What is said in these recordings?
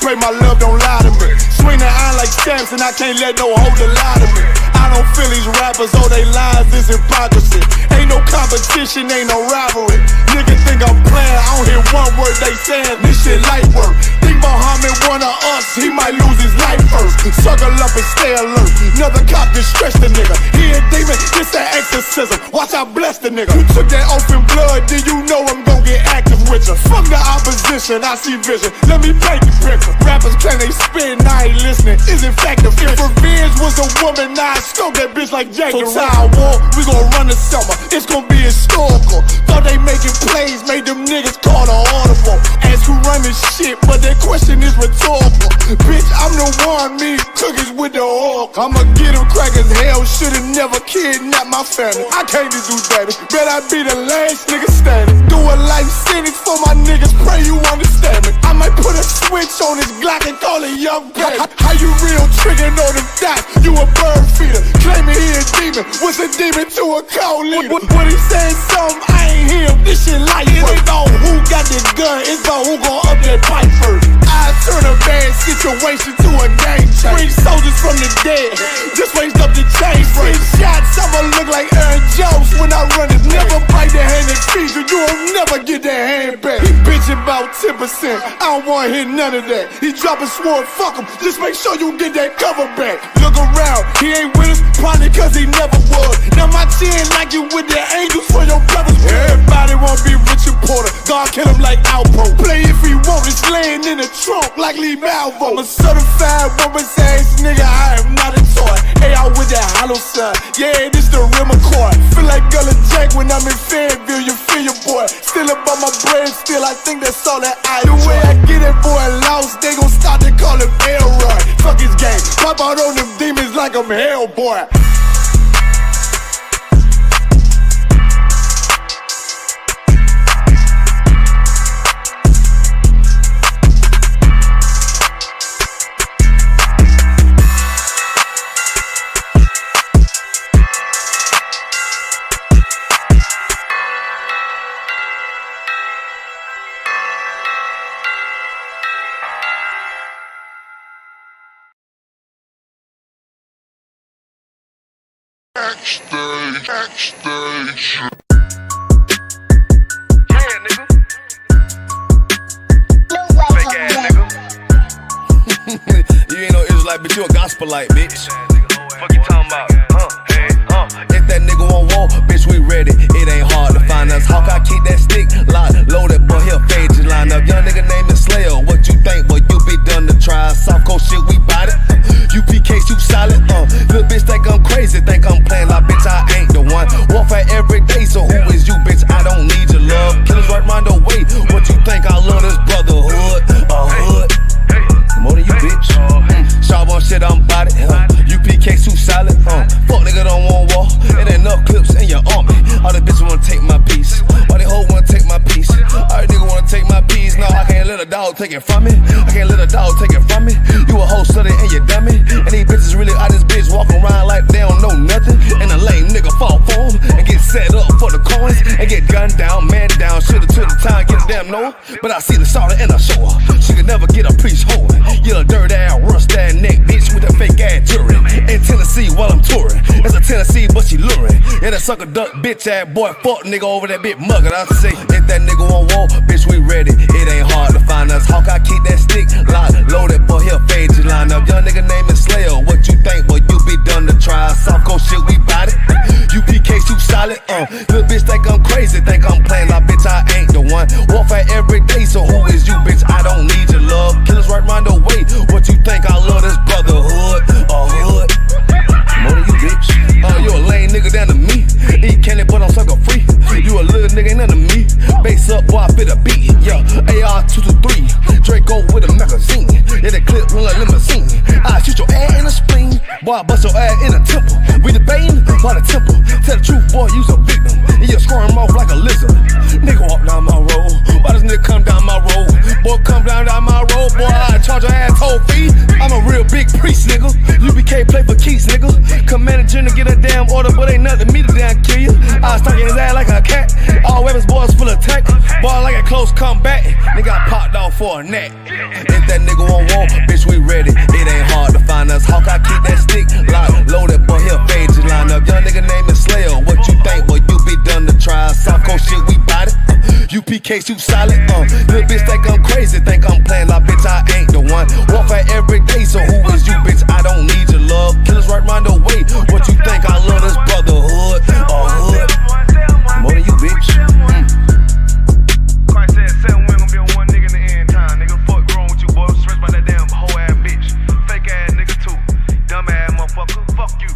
pray my love don't lie to me. Swing the iron like Samson, I can't let no holder lie to me. I don't feel these rappers, oh they lies, this hypocrisy. Ain't no competition, ain't no rivalry. Niggas think I'm playing, I don't hear one word they saying. This shit light work. Think Muhammad one of us, he might lose his life first. Circle up and stay alert. Another cop can stretch the nigga. He a demon, this an exorcism. Watch I bless the nigga. You took that open blood, then you know I'm gon' get active with you. Fuck the opposition, I see vision. Let me paint the picture. Rappers claim they spit, I ain't listening. Is in fact the If revenge was a woman, now I stroke that bitch like Jack. So time war, we gon' run the summer. It's gon' be historical. Thought they making plays, made them niggas call the audible. Ask who run this shit, but that question is rhetorical. Bitch, I'm the one, me cookies with the oil. I'ma get them crackers, hell, should've never kidnapped my family. I can't do that, bet I be the last nigga standing. Do a life sentence for my niggas, pray you understand me. I might put a switch on this Glock and call it young baby. How you real triggering on them dots? You a bird feeder, claiming he a demon. What's a demon to a cold leader? When he saying something, I ain't hear him. This shit light. It ain't about who got the gun, it's about who gon' up that pipe first. I turn a bad situation to a game change. Bring soldiers from the dead, just raised up the chain. Free shots, I'ma look like Aaron Jones when I run it. Never bite the hand that feeds you, you'll never get that hand back. He bitchin' about 10%, I don't wanna hear none of that. He dropping sword, fuck him, just make sure you get that cover back. Look around, he ain't with us, probably cause he never was. Now my chin like you with the angels for your brothers. Everybody won't be Richard Porter, God kill him like Alpo. Play if he want, it's laying in the trunk like Lee Malvo. I'm a certified woman's ass nigga, I am not a toy. Hey, I with that hollow side, yeah, this the real McCoy. Feel like Gullah Jack when I'm in Fayetteville, you feel your boy. Still up on my brain, still I think that's all that I do. The way I get that boy lost, they gon' start to call him Elroy. Fuck his game, pop out on them demons like I'm Hellboy. Backstage. Yeah, nigga. No way, Fake ass nigga. You ain't no Israelite, but you a gospelite, bitch. Fuck you talking about? Hey, If that nigga won't walk, bitch, we ready. It ain't hard to find us. Hawk, I keep that stick locked, loaded, boy, he'll fade you line up. Young nigga named Slayer, what you think, boy, you be done to try. Soft cold shit, we bout it. UPK, you solid, little bitch think I'm crazy, think I'm playing like bitch, I ain't the one. Warfare every day, so who is you, bitch? I don't need your love. Killers right round the way, what you think? I love this brotherhood, hood. More than you, bitch. Sharp on shit, I'm bout it. UPK too solid. Fuck nigga don't want war. It ain't enough clips in your army. All the bitches wanna take my piece. All they hoes wanna take my piece. All the nigga wanna take my piece. No, I can't let a dog take it from me. I can't let a dog take it from me. You a whole study and you dummy. And these bitches really out this bitch walking around like they don't know nothing. And a lame nigga fall for them and get set up for the coins and get gunned down, man down. Shoulda took the time, get a damn no. But I see the sorrow and I show her. She could never get a priest holding. You a dirt ass, rust ass neck bitch with a fake ass jewelry. In Tennessee while I'm touring. It's a Tennessee, but she luring. Yeah, that sucker duck bitch ass boy, fuck nigga over that bit mugger. I say, if that nigga won't walk, bitch, we ready. It ain't hard to find us. Hawk, I keep that stick locked, loaded, boy, he'll fade you line up. Young nigga name is Slayer, what you think, boy, you be done to try. Soft cold shit, we bout it. UPK, you solid, little bitch think I'm crazy, think I'm playing like bitch, I ain't the one. Warfare every day, so who is you, bitch? I don't need your love. Killers right round the way, what you think? I love this brotherhood, hood. More than you, bitch. You a lame nigga down to me. Eat candy, but I'm sucker free. You a little nigga, ain't nothing to me. Base up, boy, I fit a beat. Yeah, AR-223, Draco with a magazine. Yeah, that clip run like limousine. I shoot your ass in the spleen. Boy, I bust your ass in the temple. We debating by the temple. Tell the truth, boy, you's a victim. And you squirm off like a lizard. Nigga walk down my road. Why does nigga come down my road? Boy, come down my road. Boy, I charge your ass toll fee. I'm a real big priest, nigga. UPK play for keys, nigga. Commander General get a damn order, but ain't nothing me to damn kill you. I was his ass like a cat. All weapons, boys full of tech. Boy, like a close combat. Nigga got popped off for for a neck. If that nigga on war, bitch, we ready. It ain't hard to find us. Hawk, I keep that stick locked, loaded, boy, he'll fade you line up. Young nigga name is Slayer. What you think, boy? You be done to try. South Coast shit, we bout it. UPK, shoot solid. Little bitch think I'm crazy, think I'm playing like bitch, I ain't the one. Warfare every day, so who is you, bitch? I don't need your love. Killers right round the way. What you think? I love this brotherhood or hood? More than you, bitch. Christ said 7 we gon' be on one nigga in the end time. Nigga, fuck wrong with you, boy. Stressed by that damn hoe ass bitch. Fake ass nigga too. Dumb ass motherfucker. Fuck you.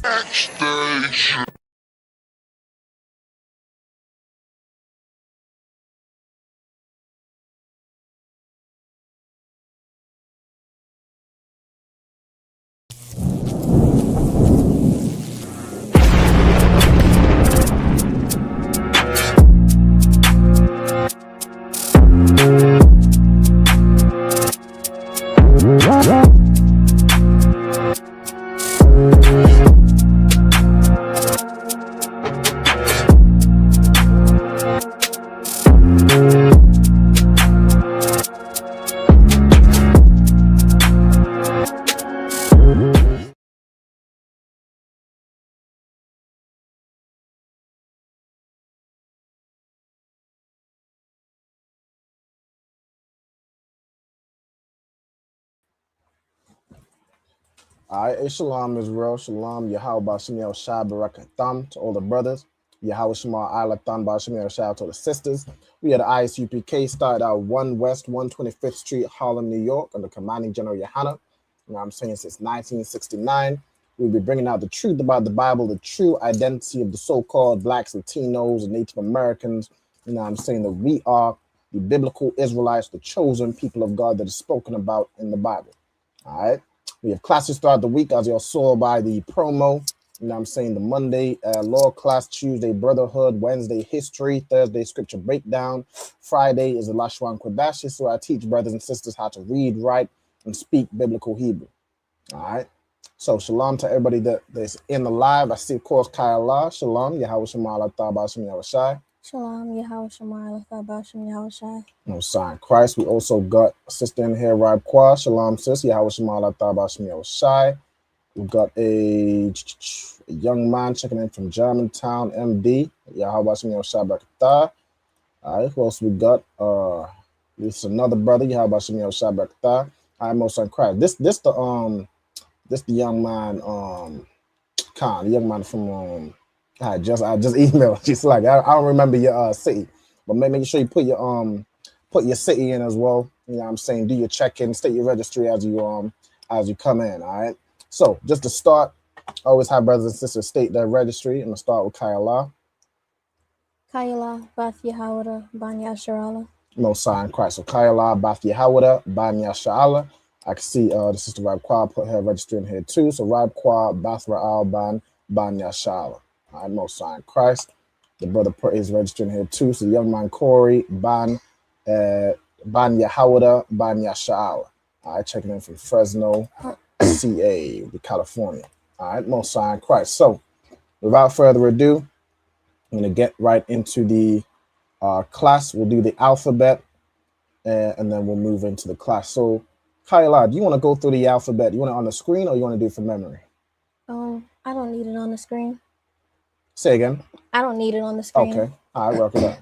Backstage. All right, Shalom Israel, Shalom, Yahweh Bashim Yahweh Shai Barakatham to all the brothers, Yahweh Shema Alatham Bashim Yahweh Shai to the sisters. We at the ISUPK, started out 1 West 125th Street, Harlem, New York, under commanding General Yohana. You know what I'm saying, since 1969. We'll be bringing out the truth about the Bible, the true identity of the so-called blacks, Latinos, and Native Americans. You know what I'm saying, that we are the biblical Israelites, the chosen people of God that is spoken about in the Bible. All right. We have classes throughout the week, as you all saw by the promo. You know what I'm saying? The Monday law class, Tuesday brotherhood, Wednesday history, Thursday scripture breakdown. Friday is the Lashawan Qadash, so I teach brothers and sisters how to read, write, and speak biblical Hebrew. All right. So shalom to everybody that's in the live. I see, of course, Kyle. Shalom. Yahweh Shema Allah Bashim Yahweh Shai. Shalom, Yahweh Shema Allah Bashim Yahweh Shai. No sign Christ. We also got a sister in here, Rab Kwa. Shalom, sis. Yahweh Shema Allah Bashim Yahweh Shai. We've got a young man checking in from Germantown, MD. Yahweh Shema Yahweh Shai Barakatah. All right, who else we got? This is another brother. Yahweh Shema Yahweh Shai Barakatah. I am also in Christ. This the young man, Khan, the young man from I just emailed. She's like, I don't remember your city, but make sure you put your city in as well. You know what I'm saying? Do your check-in, state your registry as you come in. All right. So just to start, I always have brothers and sisters state their registry. I'm gonna start with Kayala. Kayala, Bath Yahawada, Ban Yasharala. No sign Christ. So Kayala, Bath Yahawada, Ban Yasharala. I can see the sister Rab Kwa put her registry in here too. So Rab Kwa, Bath Ra'al, Ban Yasharala. All right, most sign Christ. The brother put his register in here too. So the young man Corey, Ban Yahawada, Ban Yasha'ala. All right, checking in from Fresno, CA, California. All right, most sign Christ. So without further ado, I'm gonna get right into the class. We'll do the alphabet, and then we'll move into the class. So Kyla, do you want to go through the alphabet? You want it on the screen or you want to do it from memory? I don't need it on the screen. Say again. I don't need it on the screen. Okay. All right, work it up.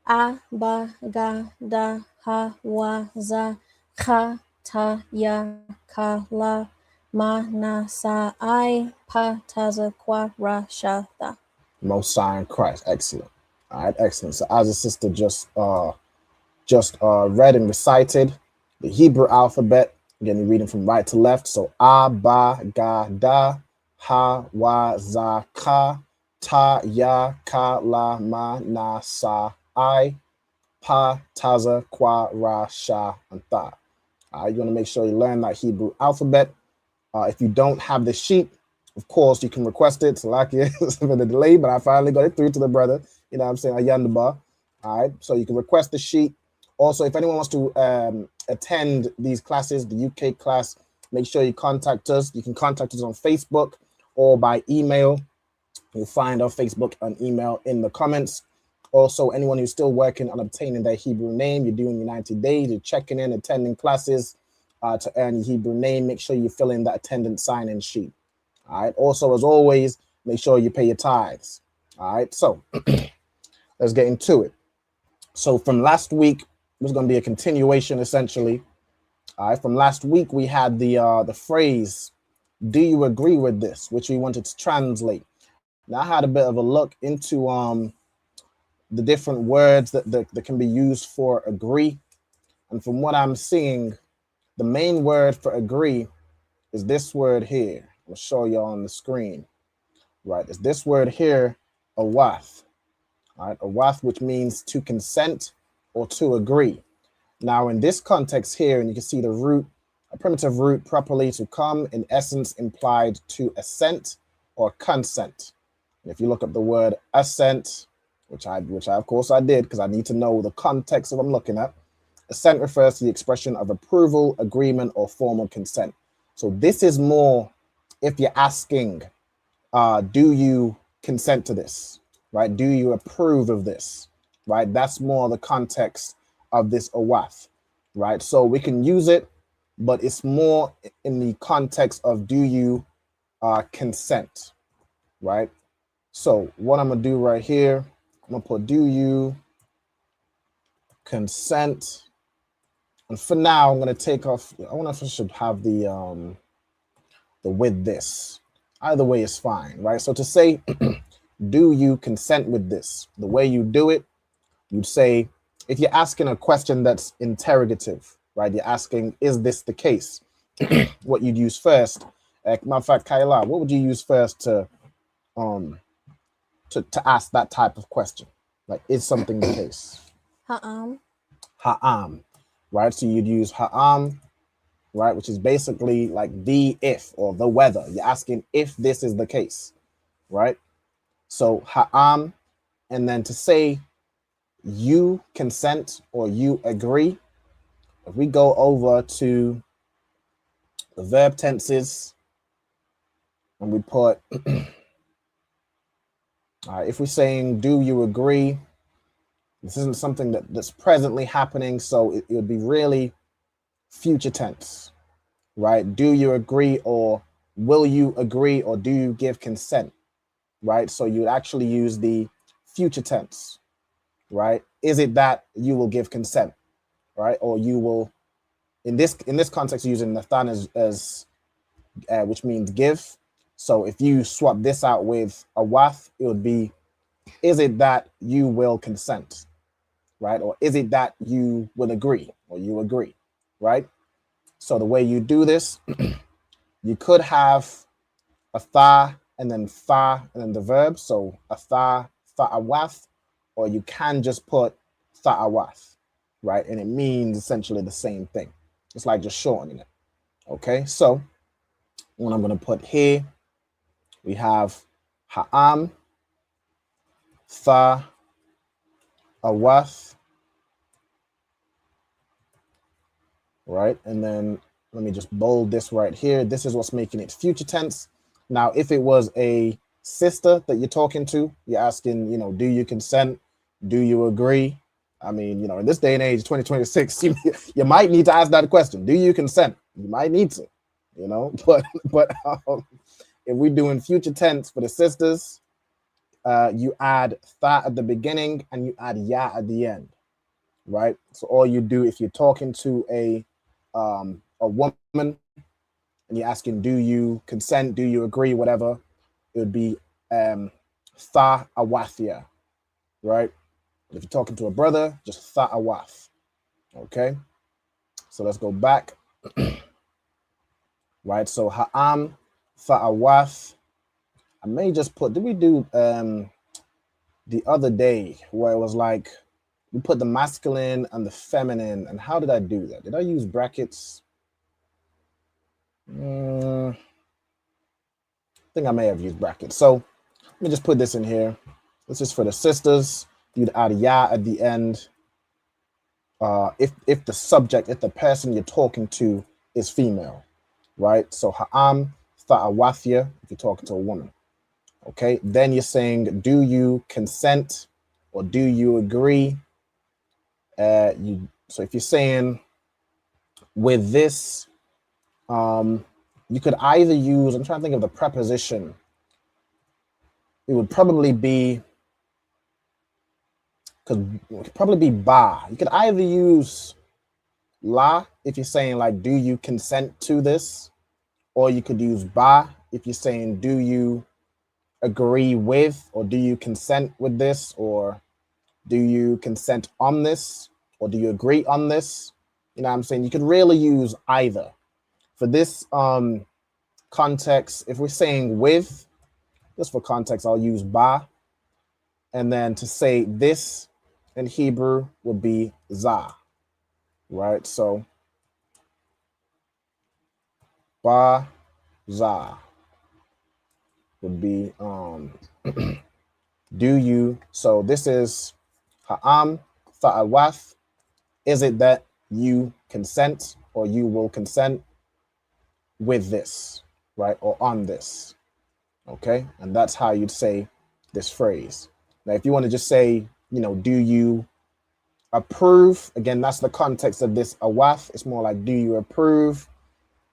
A, ba, ga, da, ha, wa, za, kha, ta, ya, ka, la, ma, na, sa, I, pa, ta, za, kwa, ra, sha, tha. Most sign Christ. Excellent. All right, excellent. So as the sister just read and recited the Hebrew alphabet. Again, you're reading from right to left. So A, ba, ga, da, ha, wa, za, ka, ta, ya, ka, la, ma, na, sa, I, pa, taza, kwa, ra, sha, and tha. You want to make sure you learn that Hebrew alphabet. If you don't have the sheet, of course, you can request it. So like it's been a delay, but I finally got it through to the brother. You know what I'm saying? Ayandaba. All right. So you can request the sheet. Also, if anyone wants to attend these classes, the UK class, make sure you contact us. You can contact us on Facebook or by email. You'll find our Facebook and email in the comments. Also, anyone who's still working on obtaining their Hebrew name, you're doing your 90 days, you're checking in, attending classes to earn your Hebrew name, make sure you fill in that attendance sign-in sheet. All right. Also, as always, make sure you pay your tithes. All right. So let's get into it. So from last week, there's going to be a continuation, essentially. All right. From last week, we had the phrase, "Do you agree with this?" which we wanted to translate. Now, I had a bit of a look into the different words that can be used for agree. And from what I'm seeing, the main word for agree is this word here. I'll show you on the screen. Right, it's this word here, awath. All right, awath, which means to consent or to agree. Now, in this context here, and you can see the root, a primitive root, properly to come, in essence implied to assent or consent. And if you look up the word assent, which I of course I did, because I need to know the context of what I'm looking at. Assent refers to the expression of approval, agreement, or formal consent. So this is more if you're asking, do you consent to this, right? Do you approve of this, right? That's more the context of this awath, right? So we can use it, but it's more in the context of do you consent, right? So what I'm gonna do right here, I'm gonna put do you consent, and for now I'm gonna take off. I wonder if I should have the with this. Either way is fine, right? So to say, do you consent with this? The way you do it, you'd say, if you're asking a question that's interrogative, right? You're asking, is this the case? What you'd use first, matter of fact, Kaila, what would you use first to ask that type of question? Like, is something the case? Ha'am. Ha'am, right? So you'd use ha'am, right? Which is basically like the if or the whether. You're asking if this is the case, right? So ha'am, and then to say you consent or you agree, if we go over to the verb tenses and we put, if we're saying, do you agree? This isn't something that's presently happening, so it would be really future tense, right? Do you agree, or will you agree, or do you give consent, right? So you would actually use the future tense, right? Is it that you will give consent, right? Or you will, in this context, using Nathan as which means give. So if you swap this out with a wath, it would be, is it that you will consent, right? Or is it that you will agree, or you agree, right? So the way you do this, you could have a tha and then fa and then the verb. So a tha, fa'awath, or you can just put tha'awath, right? And it means essentially the same thing. It's like just shortening it. Okay, so what I'm going to put here, we have ha'am, tha, awath, right? And then let me just bold this right here. This is what's making it future tense. Now, if it was a sister that you're talking to, you're asking, you know, do you consent? Do you agree? I mean, you know, in this day and age, 2026, you might need to ask that question. Do you consent? You might need to, you know, but if we're doing future tense for the sisters, you add tha at the beginning and you add ya at the end, right? So all you do, if you're talking to a woman and you're asking, do you consent? Do you agree? Whatever, it would be tha awathia, right? If you're talking to a brother, just tha awath. Okay, so let's go back. Right, so ha'am, tha awath. I may just put, did we do the other day where it was like we put the masculine and the feminine, and how did I do that? Did I use brackets? I think I may have used brackets. So let me just put this in here. This is for the sisters. You'd add ya at the end. If the subject, if the person you're talking to is female, right? So ha'am, tha'awathya, if you're talking to a woman. Okay, then you're saying, do you consent or do you agree? So if you're saying with this, you could either use, I'm trying to think of the preposition. It would probably be, ba. You could either use la if you're saying like, do you consent to this? Or you could use ba if you're saying, do you agree with, or do you consent with this, or do you consent on this, or do you agree on this? You know what I'm saying? You could really use either. For this context, if we're saying with, just for context, I'll use ba. And then to say this in Hebrew would be za, right? So ba, za would be do you. So this is ha'am, tha'awath. Is it that you consent or you will consent with this, right? Or on this, okay? And that's how you'd say this phrase. Now, if you want to just say, you know, do you approve? Again, that's the context of this awath. It's more like, do you approve?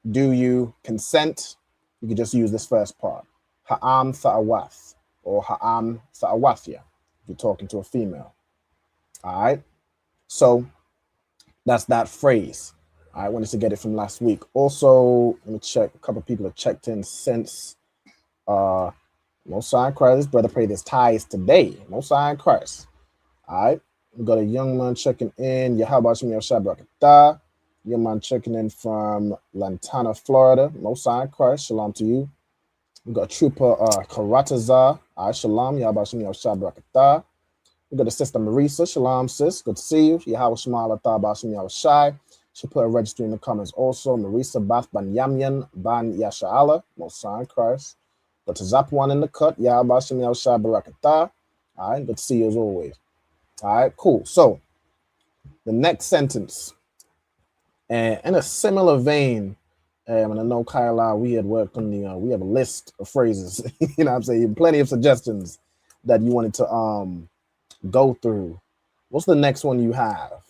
Do you consent? You could just use this first part. Ha'am tha'awath or ha'am tha'awathya if you're talking to a female. All right. So that's that phrase. I wanted to get it from last week. Also, let me check. A couple of people have checked in since. Most High in Christ. This brother prayed his tithes today. Most High in Christ. All right. We got a young man checking in. Yahweh Shem Yahshua Barakatah. Young man checking in from Lantana, Florida. Most High in Christ. Shalom to you. We got Trooper Karatazar. All right. Shalom. Yahweh Shem Yahshua Barakatah. We got the sister Marisa. Shalom, sis. Good to see you. Yahweh Shema Allah Bashim Yahushai. She put a registry in the comments also. Marisa Bath Ban Yamyan Ban Yasha'Allah. Most High in Christ. But to zap one in the cut. Yahweh Bashim Yahushai Barakatah. All right. Good to see you as always. All right. Cool. So the next sentence. And in a similar vein, and I know Kyla, we had worked on the, we have a list of phrases. You know what I'm saying? Plenty of suggestions that you wanted to go through. What's the next one you have?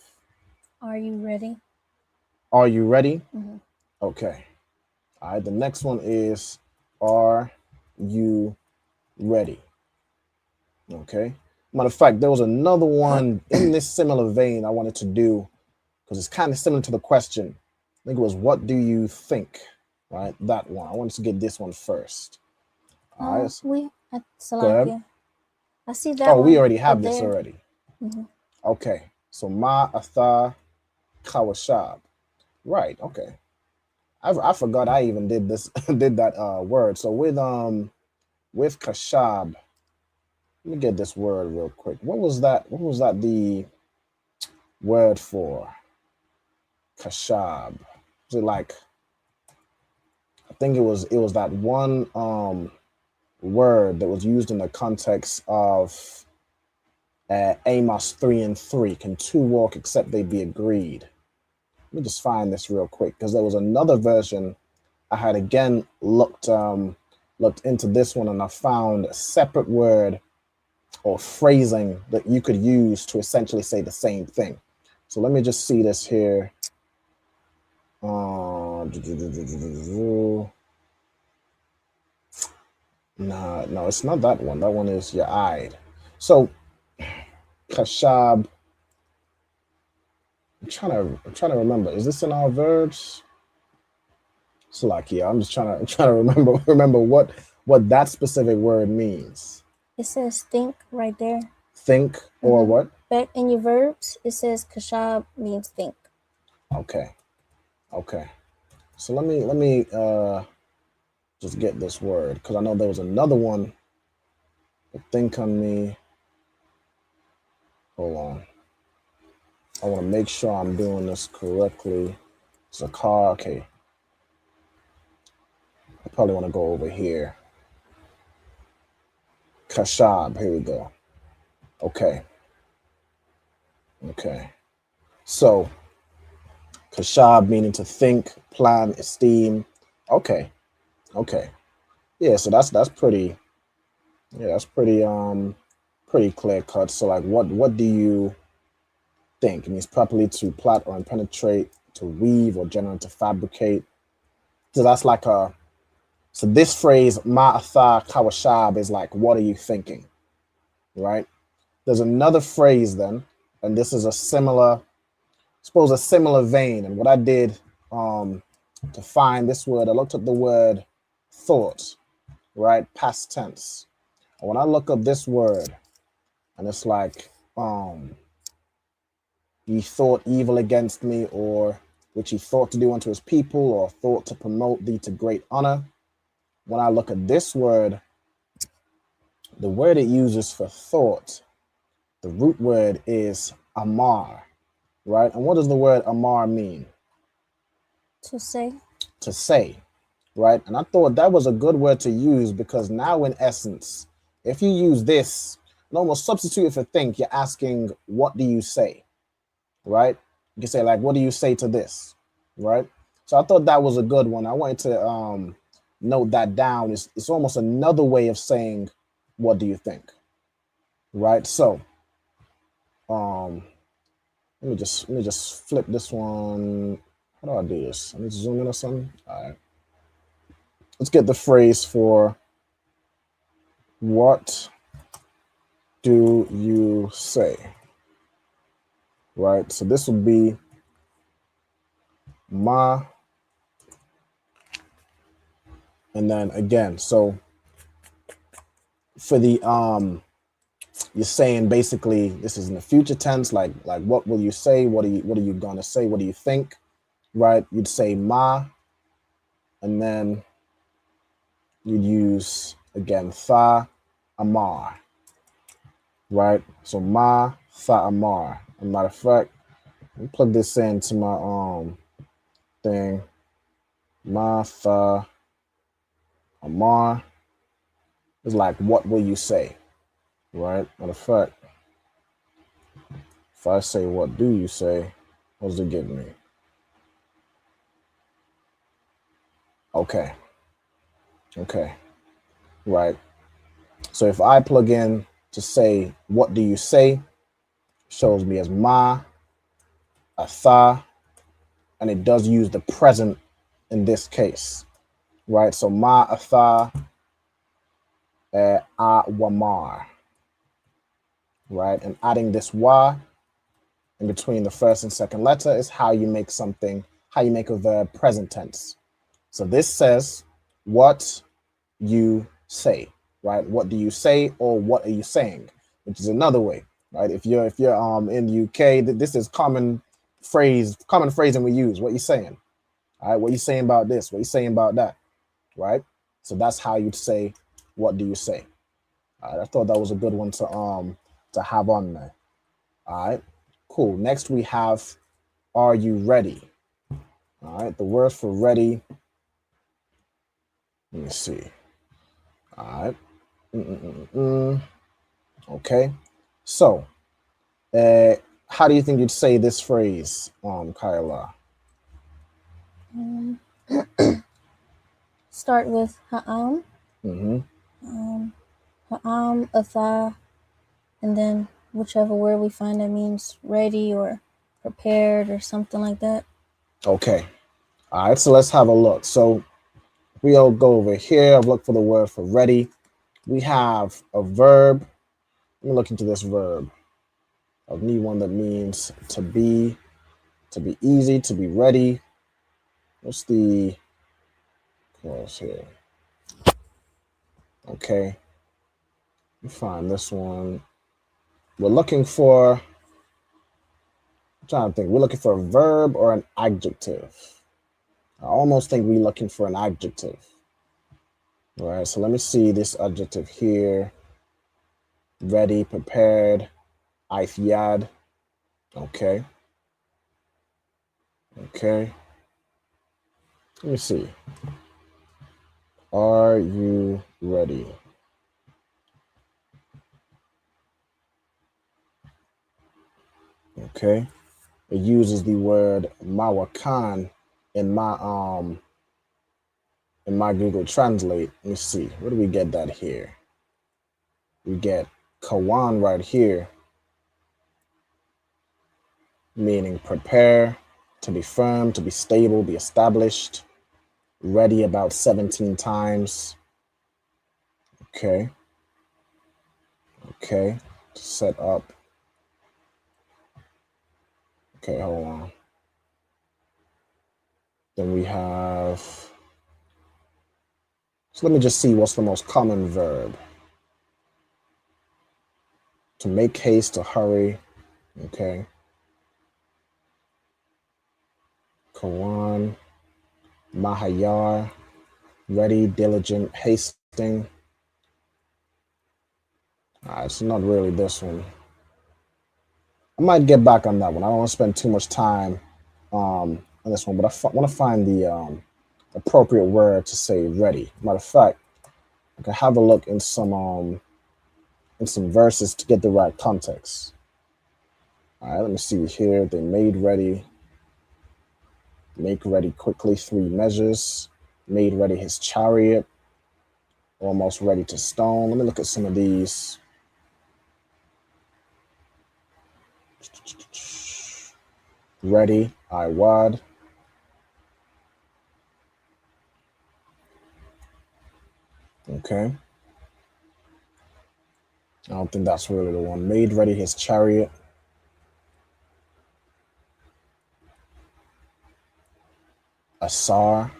Are you ready? Are you ready? Mm-hmm. Okay. All right. The next one is, are you ready? Okay. Matter of fact, there was another one in this similar vein I wanted to do because it's kind of similar to the question. I think it was, what do you think? Right. That one. I wanted to get this one first. All right. We at Go ahead. Salakia. I see that. Oh, we already have up this there. already. Mm-hmm. Okay. So ma atha kawashab. Right. Okay. I forgot I even did this did that word. So with kashab, let me get this word real quick. What was that? What was that the word for? Kashab. Was it like, I think it was that one word that was used in the context of Amos 3:3. Can two walk except they be agreed? Let me just find this real quick because there was another version. I had again looked into this one and I found a separate word or phrasing that you could use to essentially say the same thing. So let me just see this here. No, it's not that one. That one is your eyed. So kashab. I'm trying to remember. Is this in our verbs? So like, yeah, I'm trying to remember what that specific word means. It says think right there. Think or what? Back in your verbs, it says kashab means think. Okay. So let me just get this word because I know there was another one. Think on me. Hold on. I want to make sure I'm doing this correctly. Zakar, okay. I probably want to go over here. Kashab, here we go. Okay. So, kashab meaning to think, plan, esteem, Okay. Okay. Yeah, so that's pretty, pretty clear cut. So like what do you think? It means properly to plait or penetrate, to weave or generally to fabricate. So that's like a, so this phrase ma'atha kawashab is like, what are you thinking? Right? There's another phrase then, and this is a similar, suppose a similar vein. And what I did to find this word, I looked up the word thought, right? Past tense. And when I look up this word, and it's like, he thought evil against me, or which he thought to do unto his people, or thought to promote thee to great honor. When I look at this word, the word it uses for thought, the root word is amar, right? And what does the word amar mean? To say. To say, right? And I thought that was a good word to use because now, in essence, if you use this and almost substitute it for think, you're asking, what do you say, right? You can say, like, what do you say to this, right? So I thought that was a good one. I wanted to note that down. It's almost another way of saying, what do you think, right? So let me just flip this one. How do I do this? I need to zoom in or something. All right. Let's get the phrase for what do you say? Right. So this would be ma, and then again. So for the you're saying basically this is in the future tense, like what will you say? What are you gonna say? What do you think? Right? You'd say ma, and then you'd use again tha amar. Right? So ma tha amar. As a matter of fact, let me plug this into my thing. Ma tha amar is like, what will you say? Right? Matter of fact, if I say, what do you say? What does it give me? Okay. Okay. Right. So if I plug in to say, what do you say? Shows me as ma, atha, and it does use the present in this case. Right. So ma, atha, wamar. Right. And adding this wa in between the first and second letter is how you make something, how you make a verb present tense. So this says, what you say, right? What do you say, or what are you saying? Which is another way, right? If you're in the UK, this is common phrasing we use. What you saying? All right, what you saying about this? What you saying about that? Right? So that's how you'd say, what do you say? All right, I thought that was a good one to have on there. All right, cool. Next we have, are you ready? All right, the word for ready. Let me see. All right. Okay. So, how do you think you'd say this phrase, Kyla? Start with ha'am. Ha'am, atha, and then whichever word we find that means ready or prepared or something like that. Okay. All right. So let's have a look. So we'll go over here. I've looked for the word for ready. We have a verb. Let me look into this verb. I need one that means to be easy, to be ready. What's the clause here? Okay. Let me find this one. We're looking for, I'm trying to think, we're looking for a verb or an adjective. I almost think we're looking for an adjective. All right, so let me see this adjective here. Ready, prepared, aifyad. Okay. Okay. Let me see. Are you ready? Okay. It uses the word mawakan in my in my Google Translate, let me see, where do we get that here? We get Kawan right here, meaning prepare, to be firm, to be stable, be established, ready about 17 times. Okay. Okay. Set up. Okay, hold on. Then we have, so let me just see what's the most common verb. To make haste, to hurry. Okay. Kawan, Mahayar, ready, diligent, hasting. It's not really this one. I might get back on that one. I don't want to spend too much time on this one, but I want to find the appropriate word to say ready. Matter of fact, I can have a look in some verses to get the right context. All right, let me see here. They made ready. Make ready quickly, 3 measures. Made ready his chariot. Almost ready to stone. Let me look at some of these. Ready, Iwad. Okay. I don't think that's really the one. Made ready his chariot. Asar.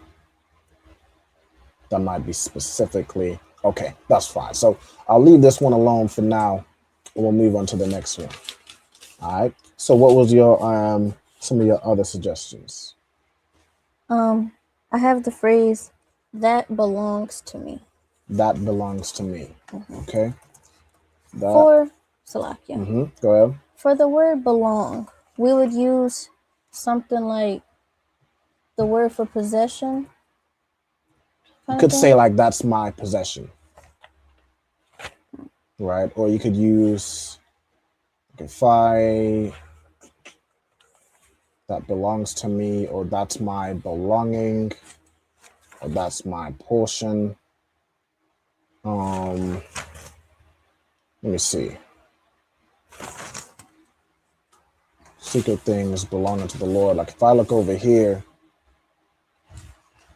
That might be specifically. Okay, that's fine. So I'll leave this one alone for now, and we'll move on to the next one. All right. So what was your some of your other suggestions? I have the phrase "that belongs to me." That belongs to me. Okay. That. For Salakia. Go ahead. For the word belong, we would use something like the word for possession. You could say like that's my possession. Right? Or you could use if I that belongs to me, or that's my belonging, or that's my portion. Let me see. Secret things belonging to the Lord. Like if I look over here,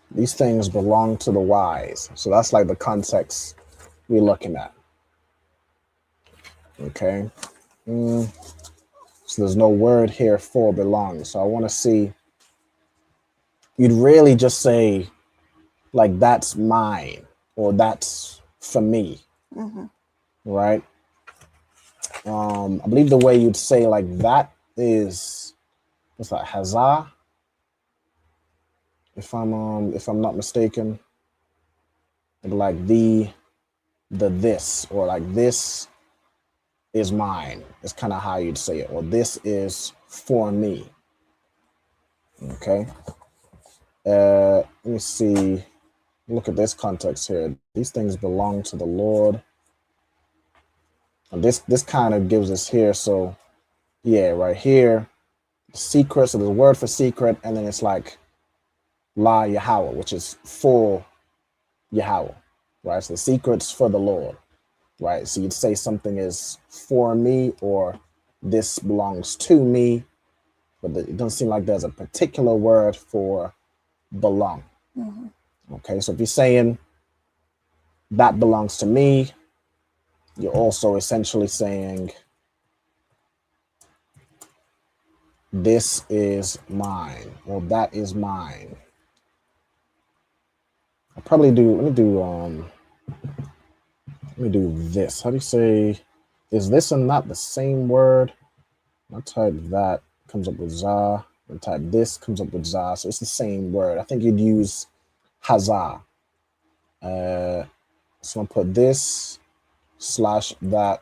these things belong to the wise. So that's like the context we're looking at. Okay. So there's no word here for belong. So I want to see, you'd really just say like that's mine, or that's for me. Right? I believe the way you'd say like that is, what's that, Hazah? If I'm not mistaken. Like the this, or like this is mine. It's kind of how you'd say it, or this is for me. Okay. Let me see. Look at this context here. These things belong to the Lord. And this kind of gives us here. So yeah, right here, secret. So there's a word for secret, and then it's like La Yahweh, which is for Yahweh, right? So the secret's for the Lord, right? So you'd say something is for me, or this belongs to me, but it doesn't seem like there's a particular word for belong. Okay, so if you're saying that belongs to me, you're also essentially saying this is mine, or that is mine. I'll probably do, let me do this. How do you say, is this and that the same word? I type that, comes up with za, and type this, comes up with za, so it's the same word. I think you'd use hazah. So I'll put this / that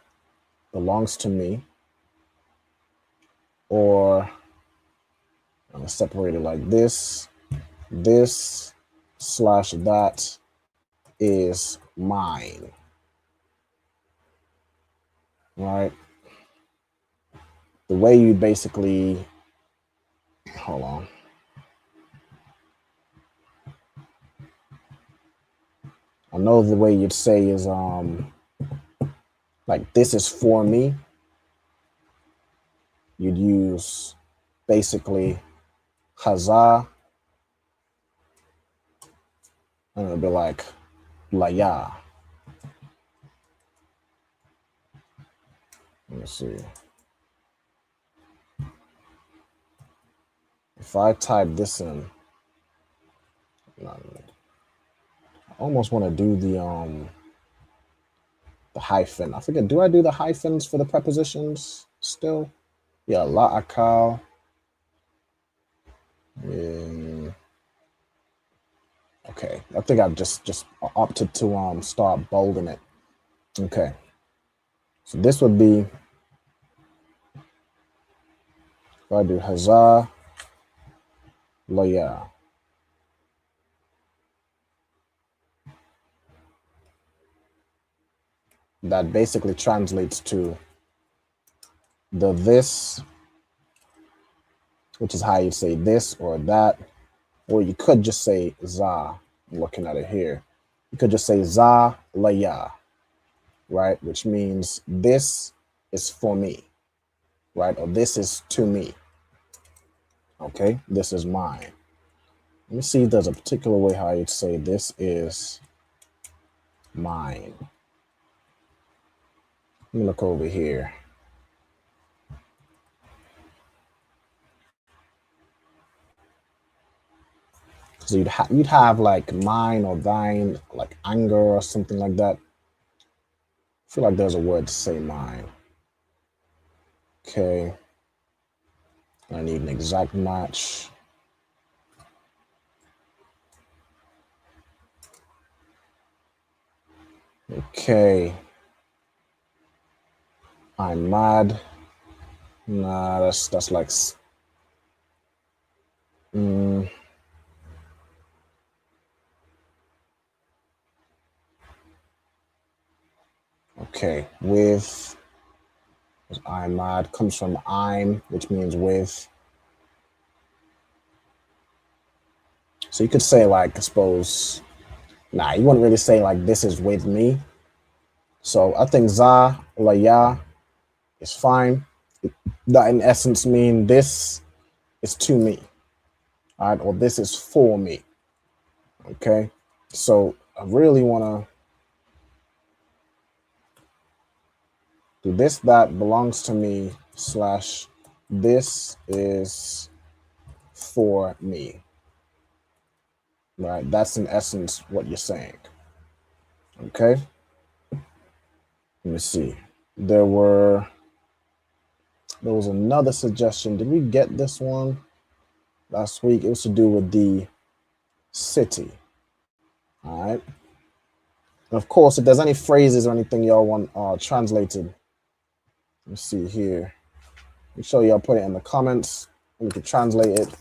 belongs to me, or I'm gonna separate it like this / that is mine. Right? The way you basically, hold on. I know the way you'd say is like this is for me. You'd use basically Hazah, and it'd be like Laya. Let me see. If I type this in, I almost want to do the hyphen. I forget. Do I do the hyphens for the prepositions still? Yeah, la'akal. Yeah. Okay, I think I've just opted to start bolding it. Okay, so this would be if I do Hazah Laya. That basically translates to the this, which is how you say this or that, or you could just say za. I'm looking at it here. You could just say za laya, right? Which means this is for me, right? Or this is to me. Okay, this is mine. Let me see if there's a particular way how you'd say this is mine. Let me look over here. So you'd have like mine or thine, like anger or something like that. I feel like there's a word to say mine. Okay. I need an exact match. Okay. I'm mad. Nah, that's like okay, with I'm mad comes from I'm, which means with. So you could say like, I suppose, nah, you wouldn't really say like this is with me. So I think za laya is fine. That in essence mean this is to me, all right, or this is for me. Okay, so I really want to do this that belongs to me slash this is for me, right? That's in essence what you're saying. Okay, let me see. There was another suggestion. Did we get this one last week? It was to do with the city. All right. And of course, if there's any phrases or anything y'all want translated, let me see here. Make sure y'all put it in the comments. We can translate it.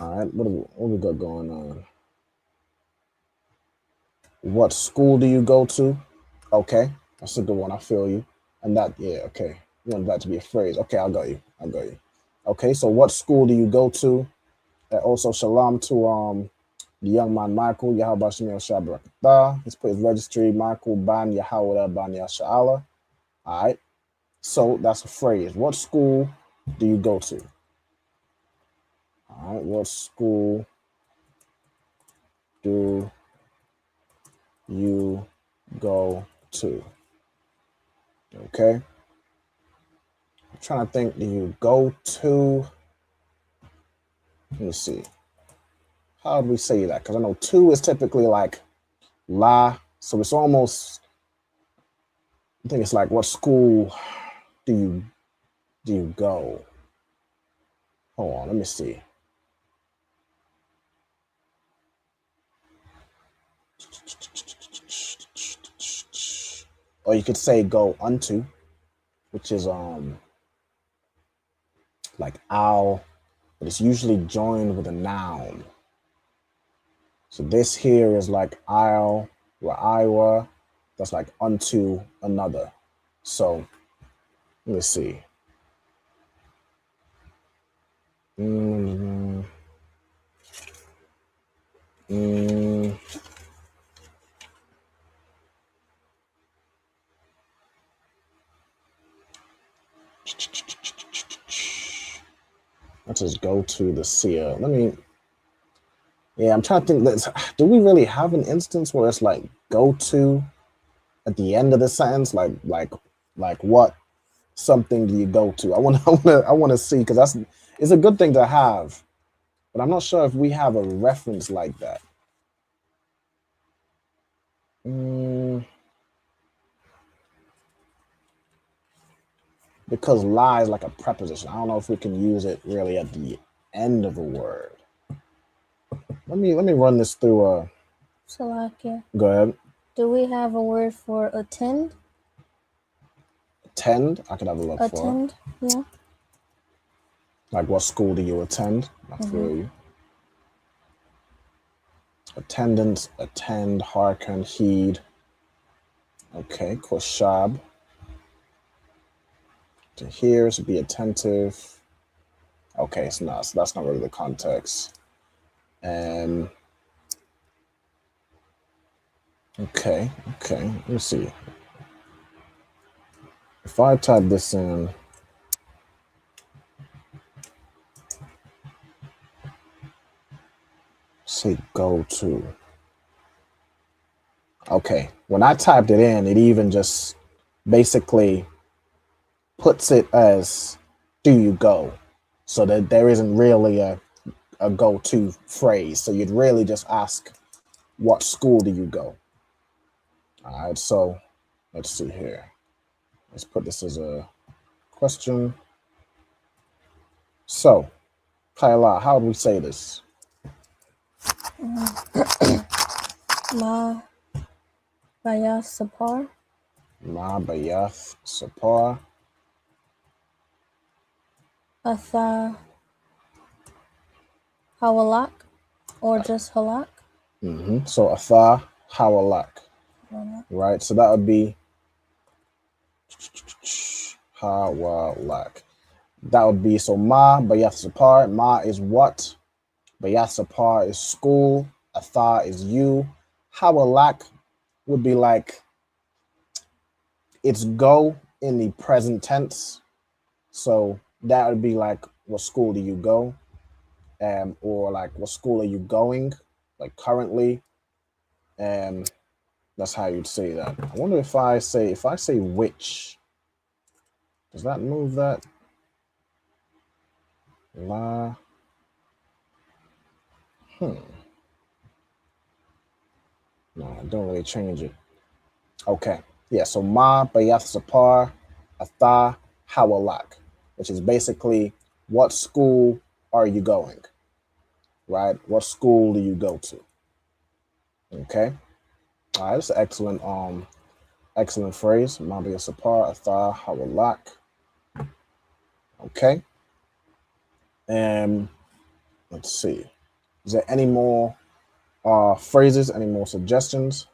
All right. What we got going on? What school do you go to? Okay, that's a good one. I feel you. And that, yeah, okay. You want that to be a phrase. Okay, I got you. Okay, so what school do you go to? Also, shalom to the young man Michael Yahweh Shemel Shabrakata. He's put his registry Michael Ban Yahweh Ban Yasha'ala. All right, so that's a phrase. What school do you go to? All right, what school do you go to? Okay, I'm trying to think. Do you go to? Let me see. How do we say that? Because I know to is typically like la, so it's almost. I think it's like, what school do you go? Hold on, let me see. Or you could say go unto, which is like I'll, but it's usually joined with a noun. So this here is like I'll or Iowa. That's like unto another. So let me see. such as go to the seer. I'm trying to think. Do we really have an instance where it's like go to at the end of the sentence? Like what something do you go to? I want to see, because it's a good thing to have, but I'm not sure if we have a reference like that. Because lie is like a preposition. I don't know if we can use it really at the end of a word. Let me run this through. Salakia. Go ahead. Do we have a word for attend? Attend? I could have a look Attend, for. yeah. Like, what school do you attend? I feel you. Attendance, attend, hearken, heed. Okay, koshab. To hear, to be attentive. Okay, so that's not really the context. Okay. Let me see. If I type this in, say go to. Okay, when I typed it in, it even just basically puts it as do you go, so that there isn't really a go-to phrase. So you'd really just ask, what school do you go? All right, so let's see here. Let's put this as a question. So, Kaila, how do we say this? Ma Bayath Sapar. Ma Bayath Sapar. Atha Hawalak, or just Halak. So Atha Hawalak. Right, so that would be Hawalak. That would be, so Ma Bayath Sapar. Ma is what? Bayath Sapar is school. Atha is you. Hawalak would be like, it's go in the present tense. So that would be like, what school do you go? Or like, what school are you going? Like currently. That's how you'd say that. I wonder if I say which, does that move that? La. No, I don't really change it. Okay. Yeah, so Ma Bayath Sapar Atha Hawalak, which is basically, what school are you going? Right? What school do you go to? Okay. All right, that's an excellent phrase. Ma Bayath Sapar Atha Hawalak. Okay. Let's see. Is there any more phrases, any more suggestions?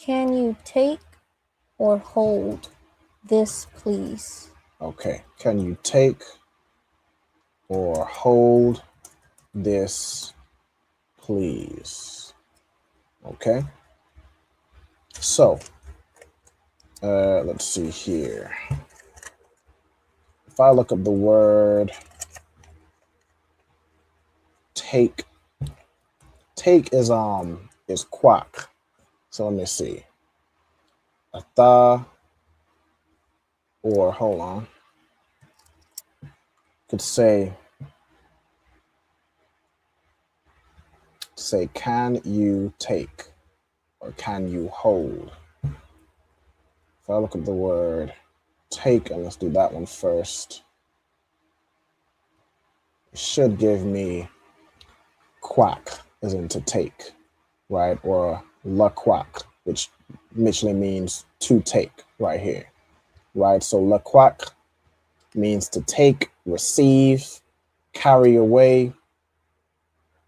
Can you take or hold this, please? Okay. Can you take or hold this, please? Okay. So, let's see here. If I look up the word take is quack. So let me see. Atha, or hold on. Could say can you take or can you hold? If I look at the word take, and let's do that one first, it should give me quack, as in to take, right? Or la quack, which literally means to take right here, right? So la quack means to take, receive, carry away,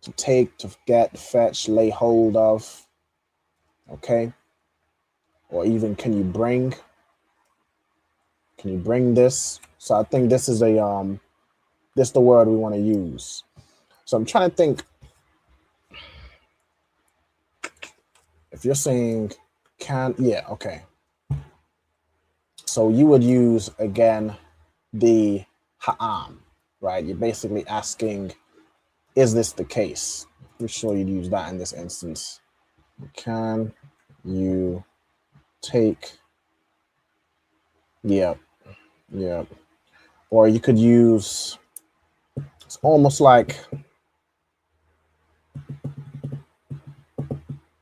to take, to get, fetch, lay hold of, okay? Or even can you bring this? So I think this is this the word we want to use. So I'm trying to think, if you're saying okay. So you would use, again, the ha'am, right? You're basically asking, is this the case? I'm sure you'd use that in this instance. Can you take, yep. Or you could use, it's almost like,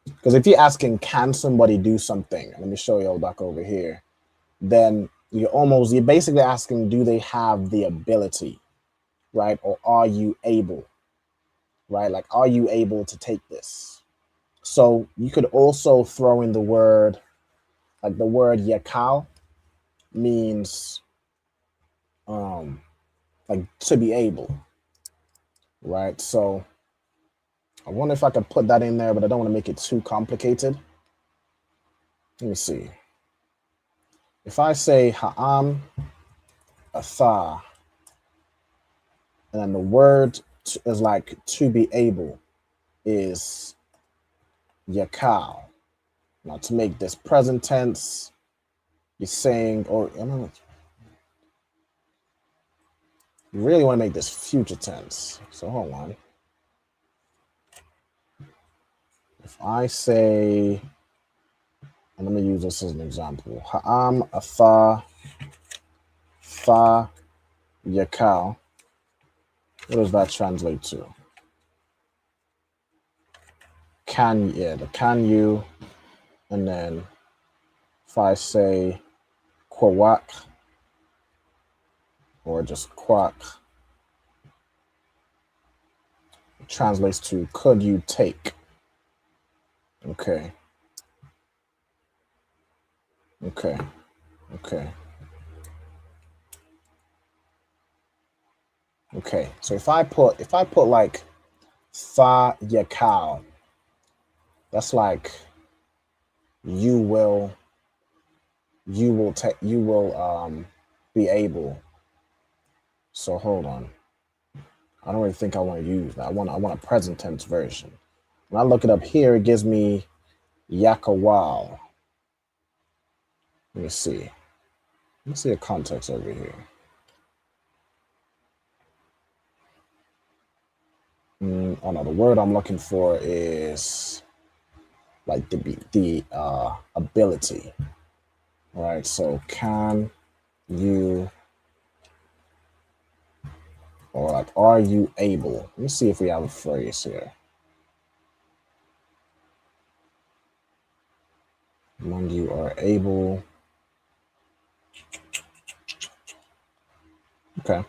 because if you're asking, can somebody do something? Let me show you all back over here. Then you're basically asking, do they have the ability, right? Or are you able, right? Like, are you able to take this? So you could also throw in the word, like the word yakal means like to be able, right? So I wonder if I could put that in there, but I don't want to make it too complicated. Let me see. If I say ha'am atha, and then the word is like to be able is yakal. Now to make this present tense, you're saying, or you really want to make this future tense. So hold on. If I say, and let me use this as an example, ha'am atha fa yakal. What does that translate to? Can, the can you, and then if I say kwak, or just quack, it translates to could you take? Okay. So if I put like fa yakal, that's like you will be able. So hold on. I don't really think I want to use that. I want a present tense version. When I look it up here, it gives me yakawal. Let me see. Let's see a context over here. Oh no, the word I'm looking for is like the ability. All right, so can you, or like, are you able? Let me see if we have a phrase here. When you are able. Okay.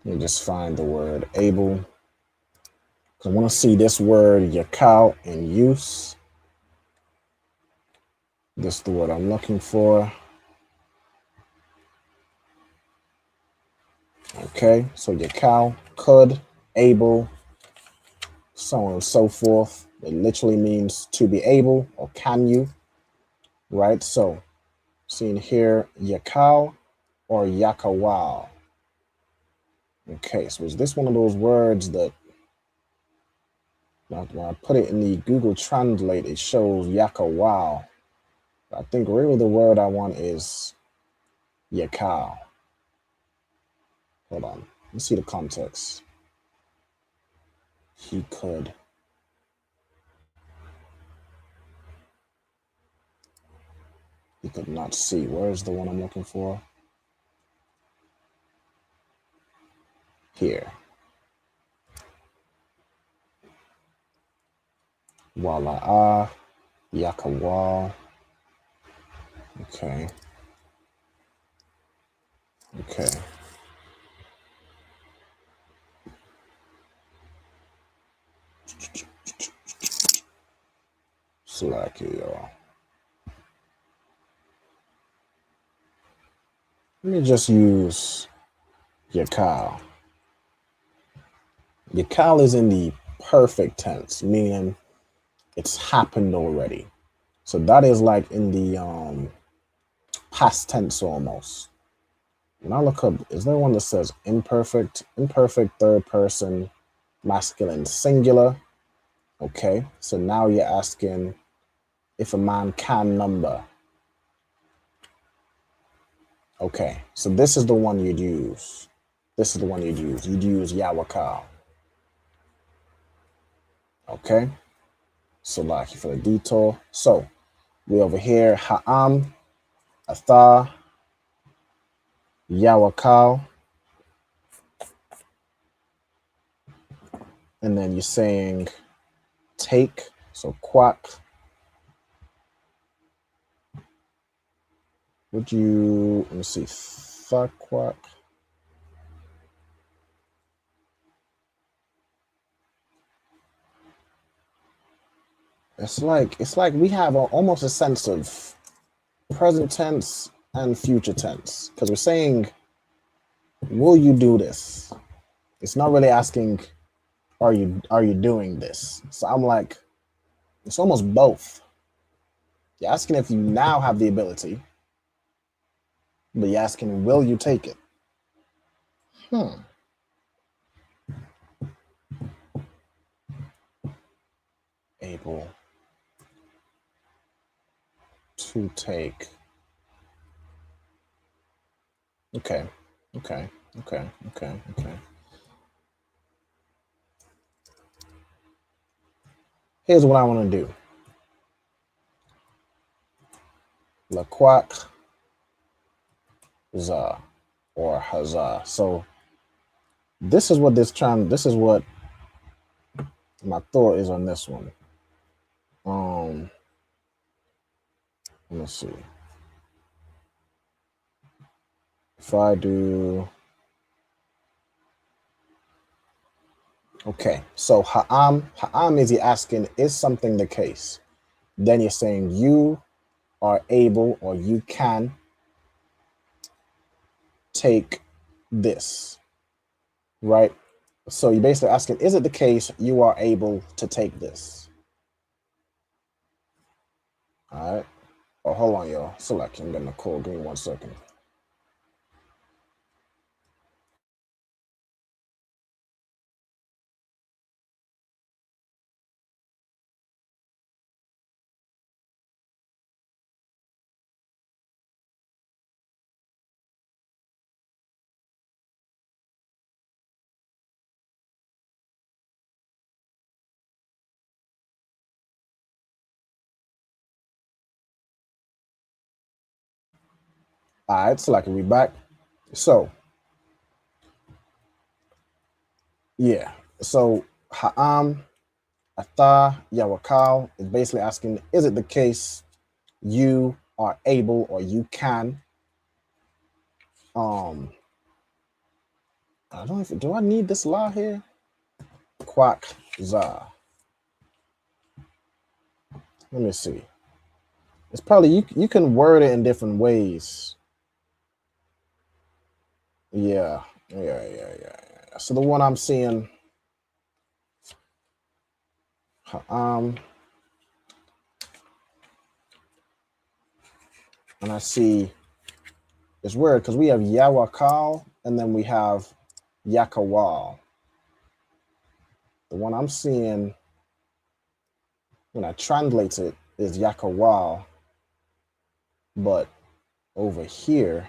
Let me just find the word able. I want to see this word yakal in use. This is the word I'm looking for. Okay, so yakal, could, able, so on and so forth. It literally means to be able, or can you, right? So seeing here, yakal or yakawal. Okay, so is this one of those words that when I put it in the Google Translate, it shows yakawal. I think really the word I want is yakal. Hold on, let's see the context. He could. He could not see. Where's the one I'm looking for? Here. Wala'a, yakawal. Okay. Slack it, y'all. Let me just use yakal. Yakal is in the perfect tense, meaning it's happened already. So that is like in the past tense almost. When I look up, is there one that says imperfect third person, masculine singular? Okay, so now you're asking if a man can number. Okay, so this is the one you'd use. This is the one you'd use. You'd use Yawakal. Okay, so like for the detour. So we over here, Ha'am, Atha, Yawakal. And then you're saying take, so quack. Would you, let me see, quack. It's like we have almost a sense of present tense and future tense, because we're saying, will you do this? It's not really asking, are you doing this? So I'm like, it's almost both. You're asking if you now have the ability, but you're asking, will you take it? Able to take. Okay. Here's what I want to do. Laquak za or haza. So this is what this is what my thought is on this one. Let me see. If I do, okay, so ha'am is he asking, is something the case? Then you're saying you are able or you can take this, right? So you're basically asking, is it the case you are able to take this? All right. Oh, hold on, y'all. Select. I'm getting a call. Give me 1 second. All right, Select. We back. So, yeah. So, ha'am, atha, yawakal is basically asking, is it the case you are able or you can? I don't know if, do I need this law here? Quack za. Let me see. It's probably, you can word it in different ways. Yeah. So the one I'm seeing, and I see, it's weird because we have Yawakal and then we have Yakawal. The one I'm seeing when I translate it is Yakawal, but over here,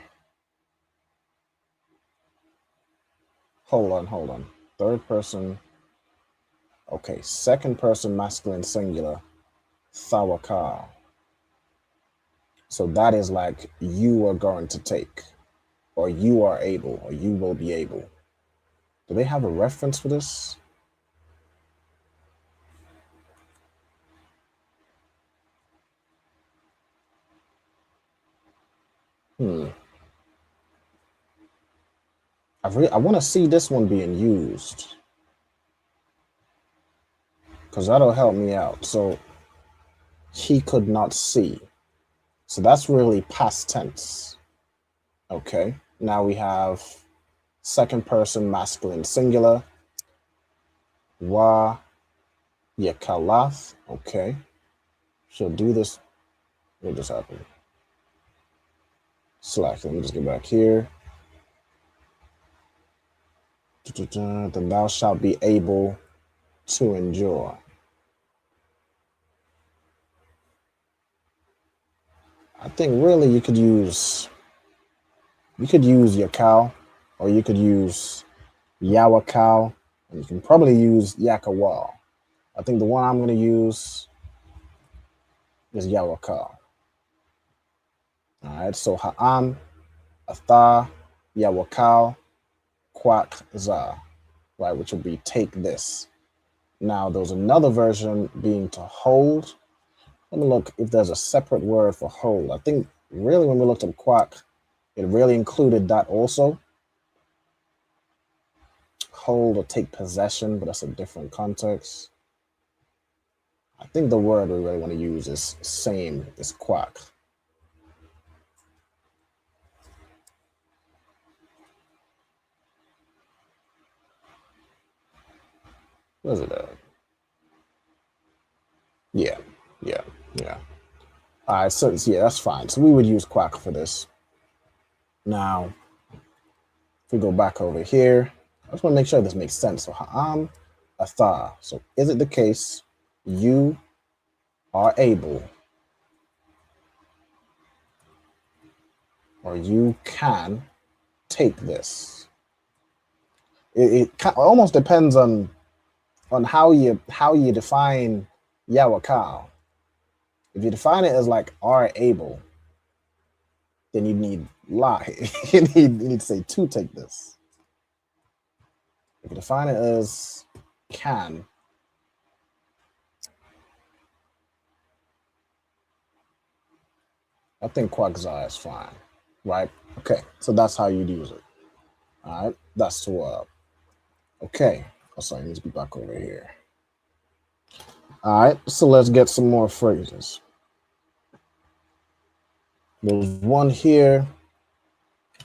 hold on. Third person, okay, second person masculine singular, Thawakal. So that is like you are going to take, or you are able, or you will be able. Do they have a reference for this? I want to see this one being used because that'll help me out. So he could not see. So that's really past tense. Okay. Now we have second person masculine singular. Wa yakalath. Okay. She'll do this. What just happened? Slack. Let me just get back here. Then thou shalt be able to endure. I think really you could use You could use Yakal, or you could use Yawakal, and you can probably use Yakawal. I think the one I'm going to use is Yawakal. All right, so Ha'am, Atha, Yawakal, Kwak, Za, right, which would be take this. Now, there's another version being to hold. Let me look if there's a separate word for hold. I think really when we looked at Kwak, it really included that also. Hold or take possession, but that's a different context. I think the word we really want to use is same as Kwak. Where's it at? Yeah. All right, so yeah, that's fine. So we would use Kwak for this. Now, if we go back over here, I just want to make sure this makes sense. So Ha'am, Atha. So is it the case you are able or you can take this? It almost depends on how you define Yawakal. If you define it as like are able, then you need lie. you need to say to take this. If you define it as can, I think Quackza is fine, right? Okay, so that's how you'd use it. All right, that's to okay. Oh, sorry, I need to be back over here. All right, so let's get some more phrases. There's one here,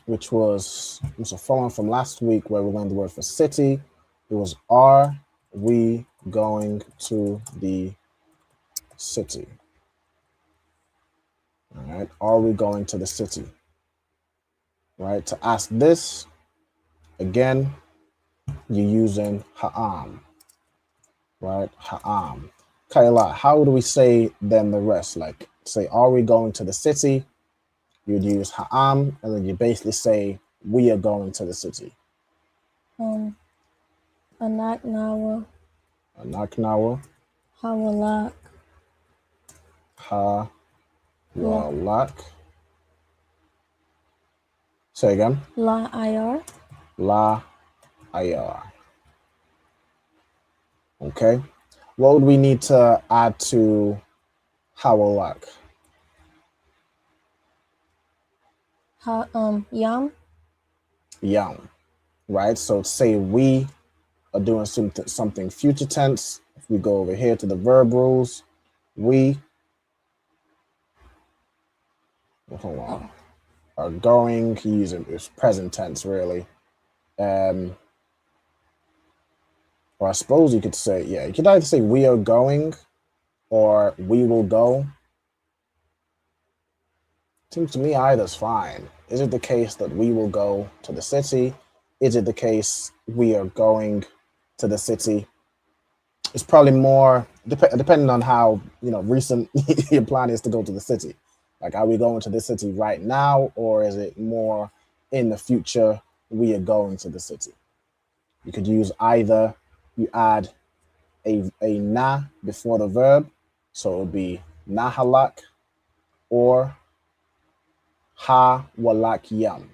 which was a following from last week where we learned the word for city. It was, are we going to the city? All right, are we going to the city? Right, to ask this, again, you're using Ha'am. Right, Ha'am. Kaila, how do we say then the rest? Like, say, are we going to the city? You'd use Ha'am, and then you basically say, we are going to the city. Anaknawa. Anaknawa. Hawalak. Hawalak. Say again. La ayar. La ayar. Okay. What would we need to add to Hawalak? Yam. Yam. Right? So say we are doing something future tense. If we go over here to the verb rules, we are going, using it's present tense really. Or I suppose you could say, yeah, you could either say we are going or we will go. Seems to me either's fine. Is it the case that we will go to the city? Is it the case we are going to the city? It's probably more depending on how recent your plan is to go to the city. Like, are we going to the city right now, or is it more in the future? We are going to the city. You could use either. You add a na before the verb, so it would be nahalak or ha walak yam.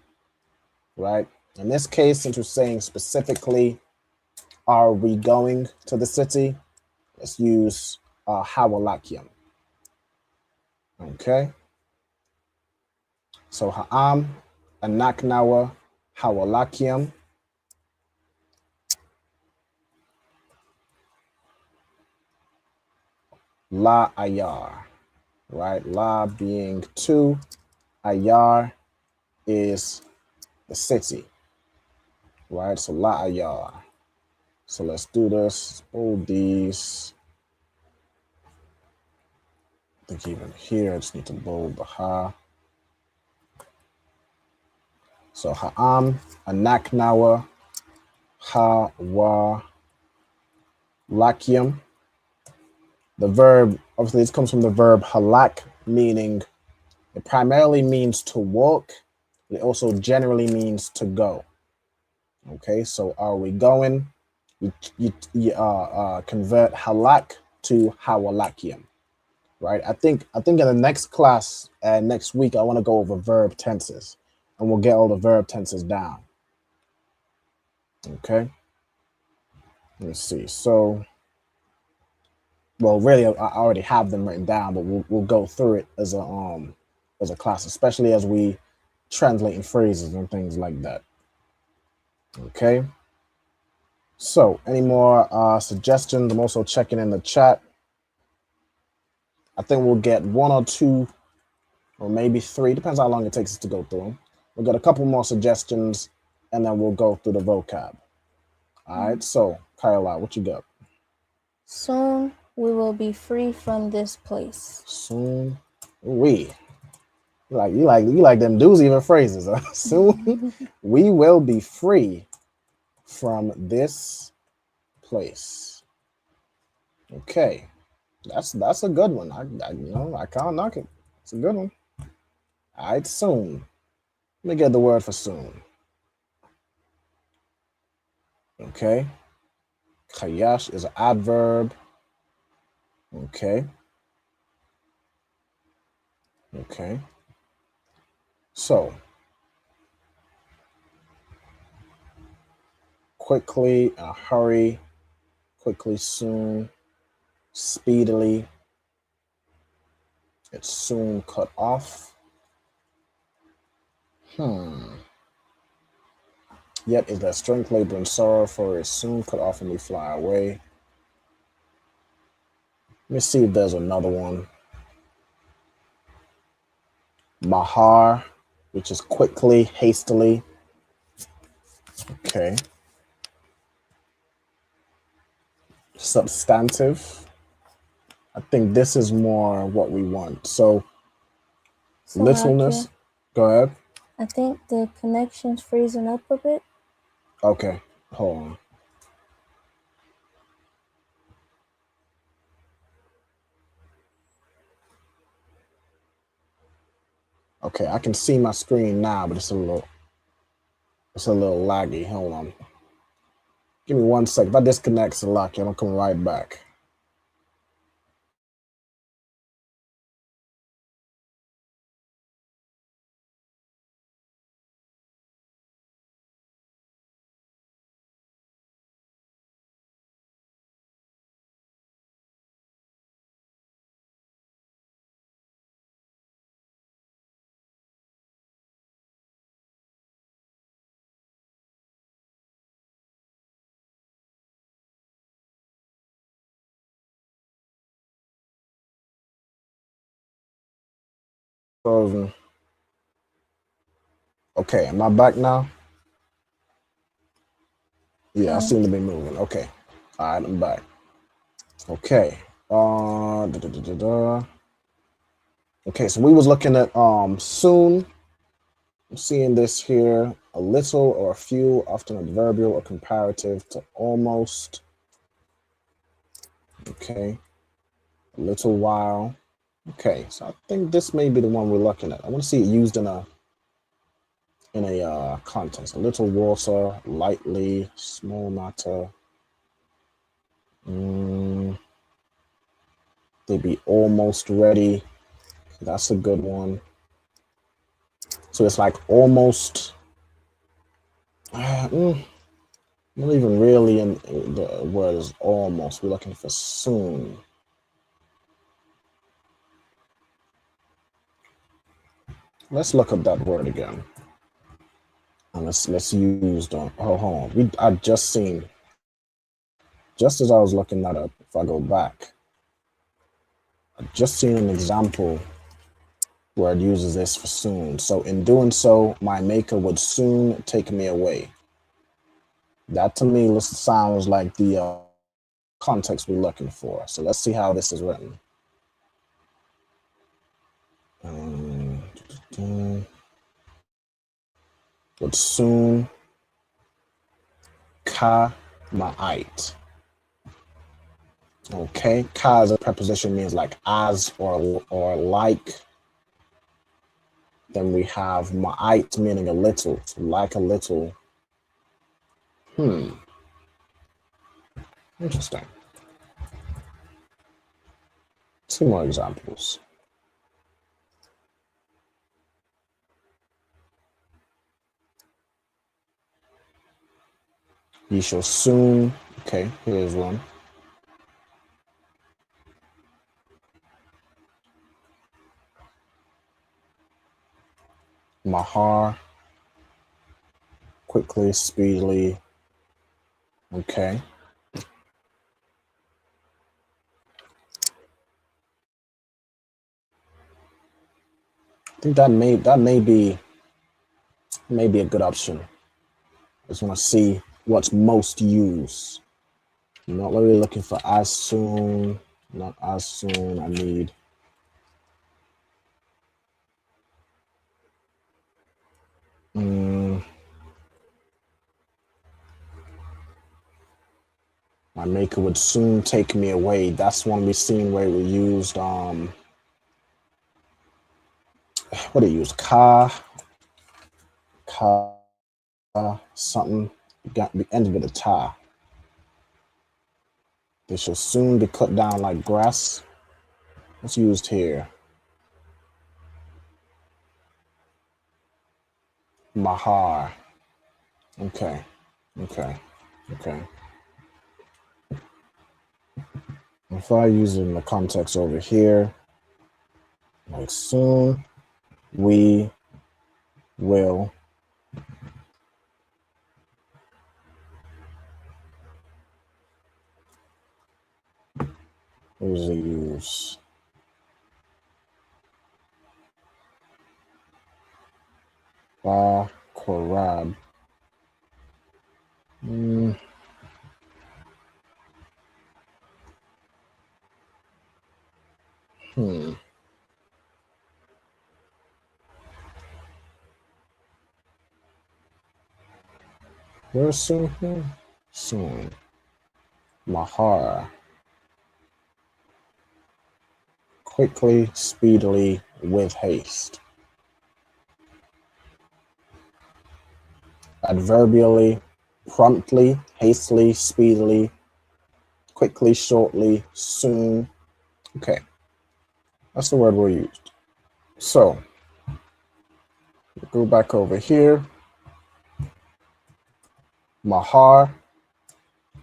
Right. In this case, since we're saying specifically, are we going to the city? Let's use hawalakyam. Okay. So ha'am, anaknawa, hawalakyam. La ayar. Right? La being two, ayar is the city. Right? So la ayar. So let's do this. Bold these. I think even here, I just need to bold the ha. So ha'am, anaknawa, ha wa lakyam. The verb, obviously this comes from the verb halak, meaning it primarily means to walk, It also generally means to go. Okay, so are we going? You convert halak to hawalakium, right? I think in the next class, next week, I want to go over verb tenses, and we'll get all the verb tenses down. Okay, let's see. So, well, really, I already have them written down, but we'll go through it as a class, especially as we translating phrases and things like that. Okay. So, any more suggestions? I'm also checking in the chat. I think we'll get 1 or 2 or maybe 3, depends how long it takes us to go through them. We'll get a couple more suggestions and then we'll go through the vocab. All right, so Kyla, what you got? Soon we will be free from this place. Soon you like them doozy of phrases. Huh? Soon we will be free from this place. Okay, that's a good one. I can't knock it. It's a good one. All right, soon. Let me get the word for soon. Okay. Chayash is an adverb. Okay. Okay. So, quickly, in a hurry, quickly, soon, speedily. It's soon cut off. Yet is there strength, labor, and sorrow, for it's soon cut off and we fly away. Let me see if there's another one. Mahar, which is quickly, hastily. Okay. Substantive. I think this is more what we want. So littleness. Hakia, Go ahead. I think the connection's freezing up a bit. Okay, hold on. Okay, I can see my screen now, but it's a little laggy. Hold on. Give me 1 second. If I disconnect, Salaki, I'm gonna come right back. Frozen. Okay, am I back now? Yeah, I seem to be moving. Okay. All right, I'm back. Okay. Okay, so we was looking at soon. I'm seeing this here. A little or a few, often adverbial or comparative to almost. Okay. A little while. Okay, so I think this may be the one we're looking at. I want to see it used in a context. A little water, lightly, small matter. They be almost ready. That's a good one. So it's like almost. Not even really in the word is almost. We're looking for soon. Let's look up that word again. And let's use the hold on. I just seen, just as I was looking that up, if I go back, I just seen an example where it uses this for soon. So in doing so, my maker would soon take me away. That to me sounds like the context we're looking for. So let's see how this is written. Would soon ka ma'ait. Okay, ka as a preposition means like as or like. Then we have ma'ait, meaning a little, like a little. Interesting. 2 more examples. You shall soon. Okay, here's one. Mahar. Quickly, speedily. Okay. I think that may be a good option. I just want to see what's most used. I'm not really looking for as soon. Not as soon. I need. My maker would soon take me away. That's one we've seen where we used what do you use? Ka something. Got the end with a ta. They shall soon be cut down like grass. What's used here? Mahar. Okay. If I use it in the context over here, like soon we will usually use ba korab. Where's soon here? Soon. Mahar. Quickly, speedily, with haste. Adverbially, promptly, hastily, speedily, quickly, shortly, soon. Okay. That's the word we used. So, go back over here. Mahar.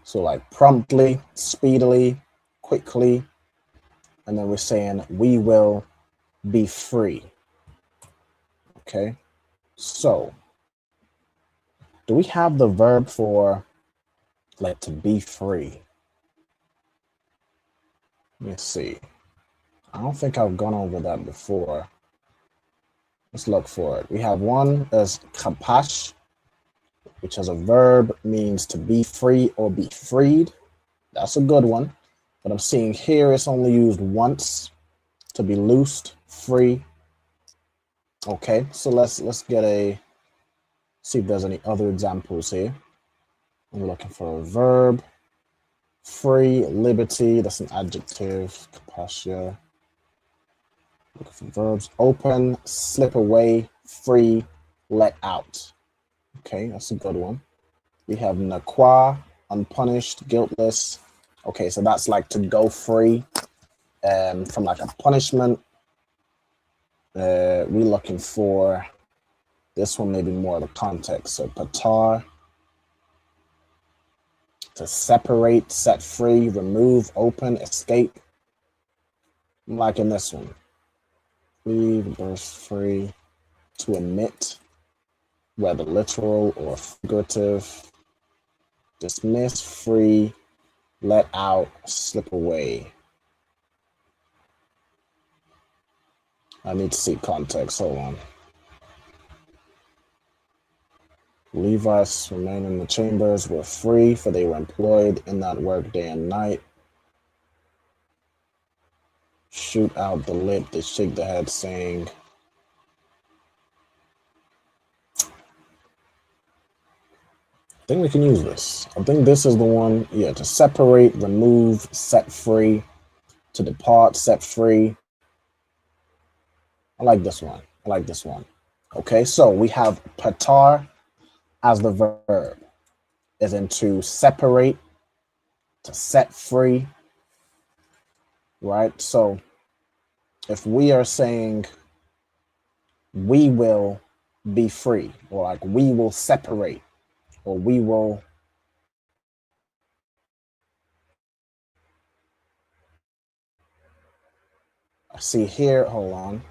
So like promptly, speedily, quickly. And then we're saying we will be free. Okay. So, do we have the verb for like to be free? Let me see. I don't think I've gone over that before. Let's look for it. We have one as kapash, which as a verb means to be free or be freed. That's a good one. But I'm seeing here it's only used once, to be loosed, free. Okay, so let's see if there's any other examples here. I'm looking for a verb. Free, liberty, that's an adjective. Capacity. Looking for verbs. Open, slip away, free, let out. Okay, that's a good one. We have nakwa, unpunished, guiltless. Okay, so that's like to go free from like a punishment. We're looking for this one, maybe more of the context. So patar, to separate, set free, remove, open, escape. I'm liking this one. Leave, burst free, to emit, whether literal or figurative. Dismiss, free, let out, slip away. I need to see context. Hold on. Levites remain in the chambers were free, for they were employed in that work day and night. Shoot out the lip, they shake the head, saying, I think we can use this. I think this is the one, yeah, to separate, remove, set free, to depart, set free. I like this one. Okay, so we have patar as the verb, as in to separate, to set free, right? So if we are saying we will be free, or like we will separate, or we will see here, hold on.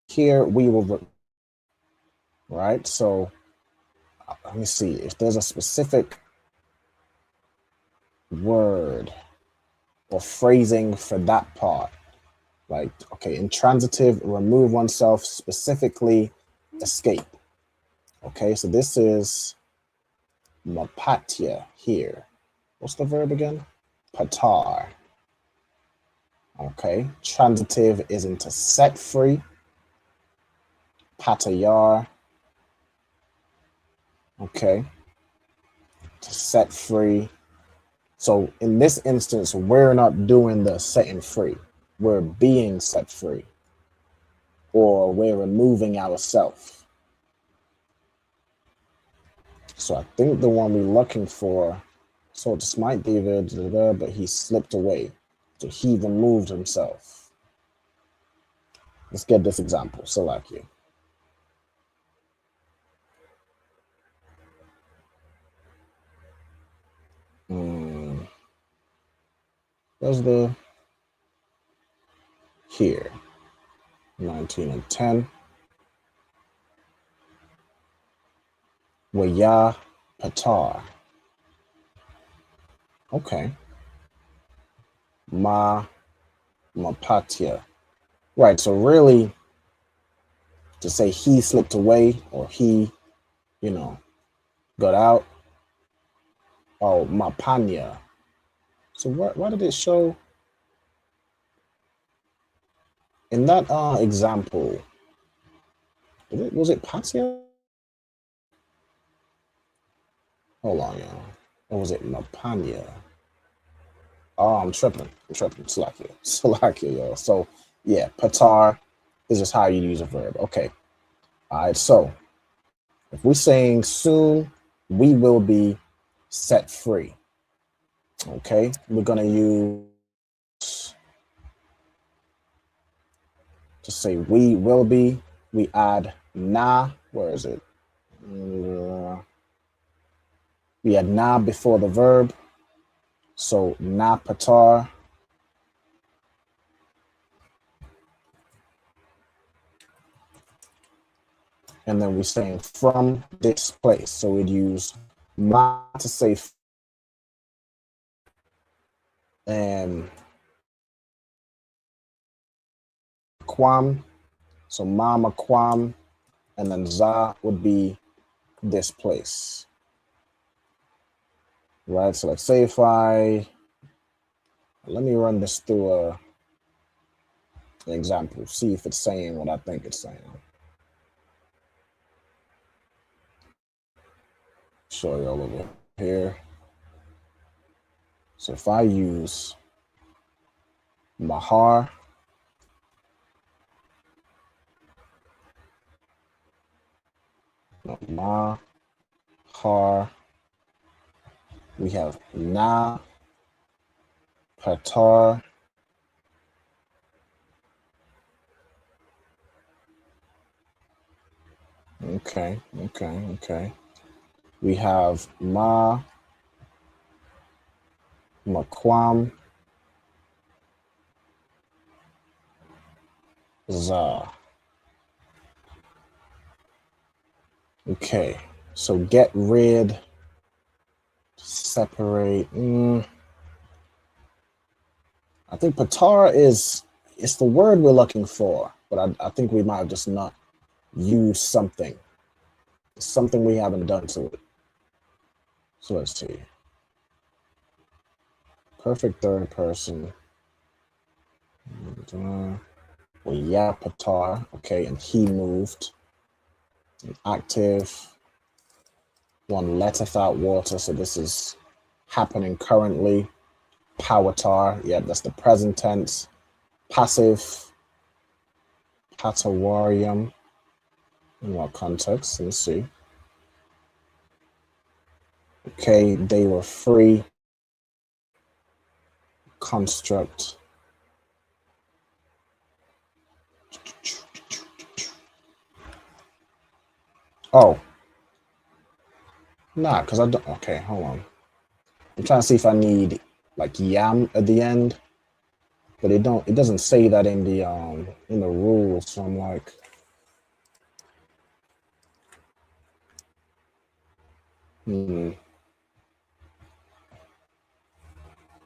Here we will, right? So let me see if there's a specific word or phrasing for that part. Like, okay, intransitive, remove oneself, specifically escape. Okay, so this is mapatya here. What's the verb again? Patar. Okay, transitive is into set free. Patayar. Okay, to set free. So in this instance, we're not doing the setting free. We're being set free, or we're removing ourselves. So I think the one we're looking for, so this might be the, but he slipped away. So he removed himself. Let's get this example. Salakia. Where's the here? 19 and 10. Waya patar. Okay. Mapatya. Right. So really, to say he slipped away or he, got out. Oh, mapanya. So why did it show in that example? Was it Patya? Hold on, y'all. Or was it Mapanya? Oh, I'm tripping. Salakia, y'all. So yeah, patar is just how you use a verb. Okay. All right. So if we're saying soon, we will be set free. Okay. We're gonna use to say we will be. We add na. Where is it? We add na before the verb. So na patar. And then we're saying from this place. So we'd use ma to say and quam. So mama quam, and then za would be this place. Right? So let's say if let me run this through an example, see if it's saying what I think it's saying. Show y'all over here. So if I use mahar, mahar, we have na, patar, okay. We have maquam, za. Okay, so get rid, separate. I think patar it's the word we're looking for, but I think we might have just not used something we haven't done to it. So let's see. Perfect third person. Yeah, patar. Okay, and he moved. An active. One letteth out water. So this is happening currently. Pawatar. Yeah, that's the present tense. Passive Hatawarium. In what context? Let's see. Okay, they were free. Construct. Oh. Nah, because I don't. Okay, hold on. I'm trying to see if I need like yam at the end, but it doesn't say that in the rules. So I'm like, you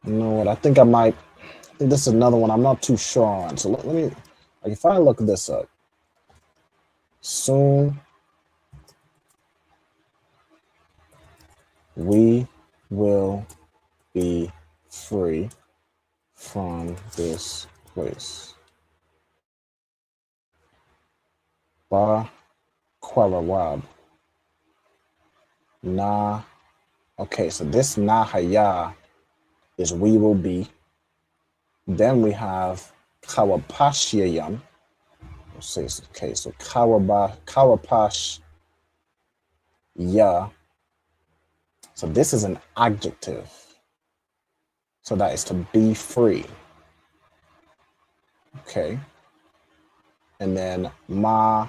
know what? I think this is another one I'm not too sure on. So let me, like, if I look this up, soon we will be free from this place. Ba Kwarawab. Na. Okay, so this Nahaya is we will be. Then we have Kawapashiyam. Let's see, okay, so Kawapash Ya. So this is an adjective. So that is to be free. Okay. And then ma,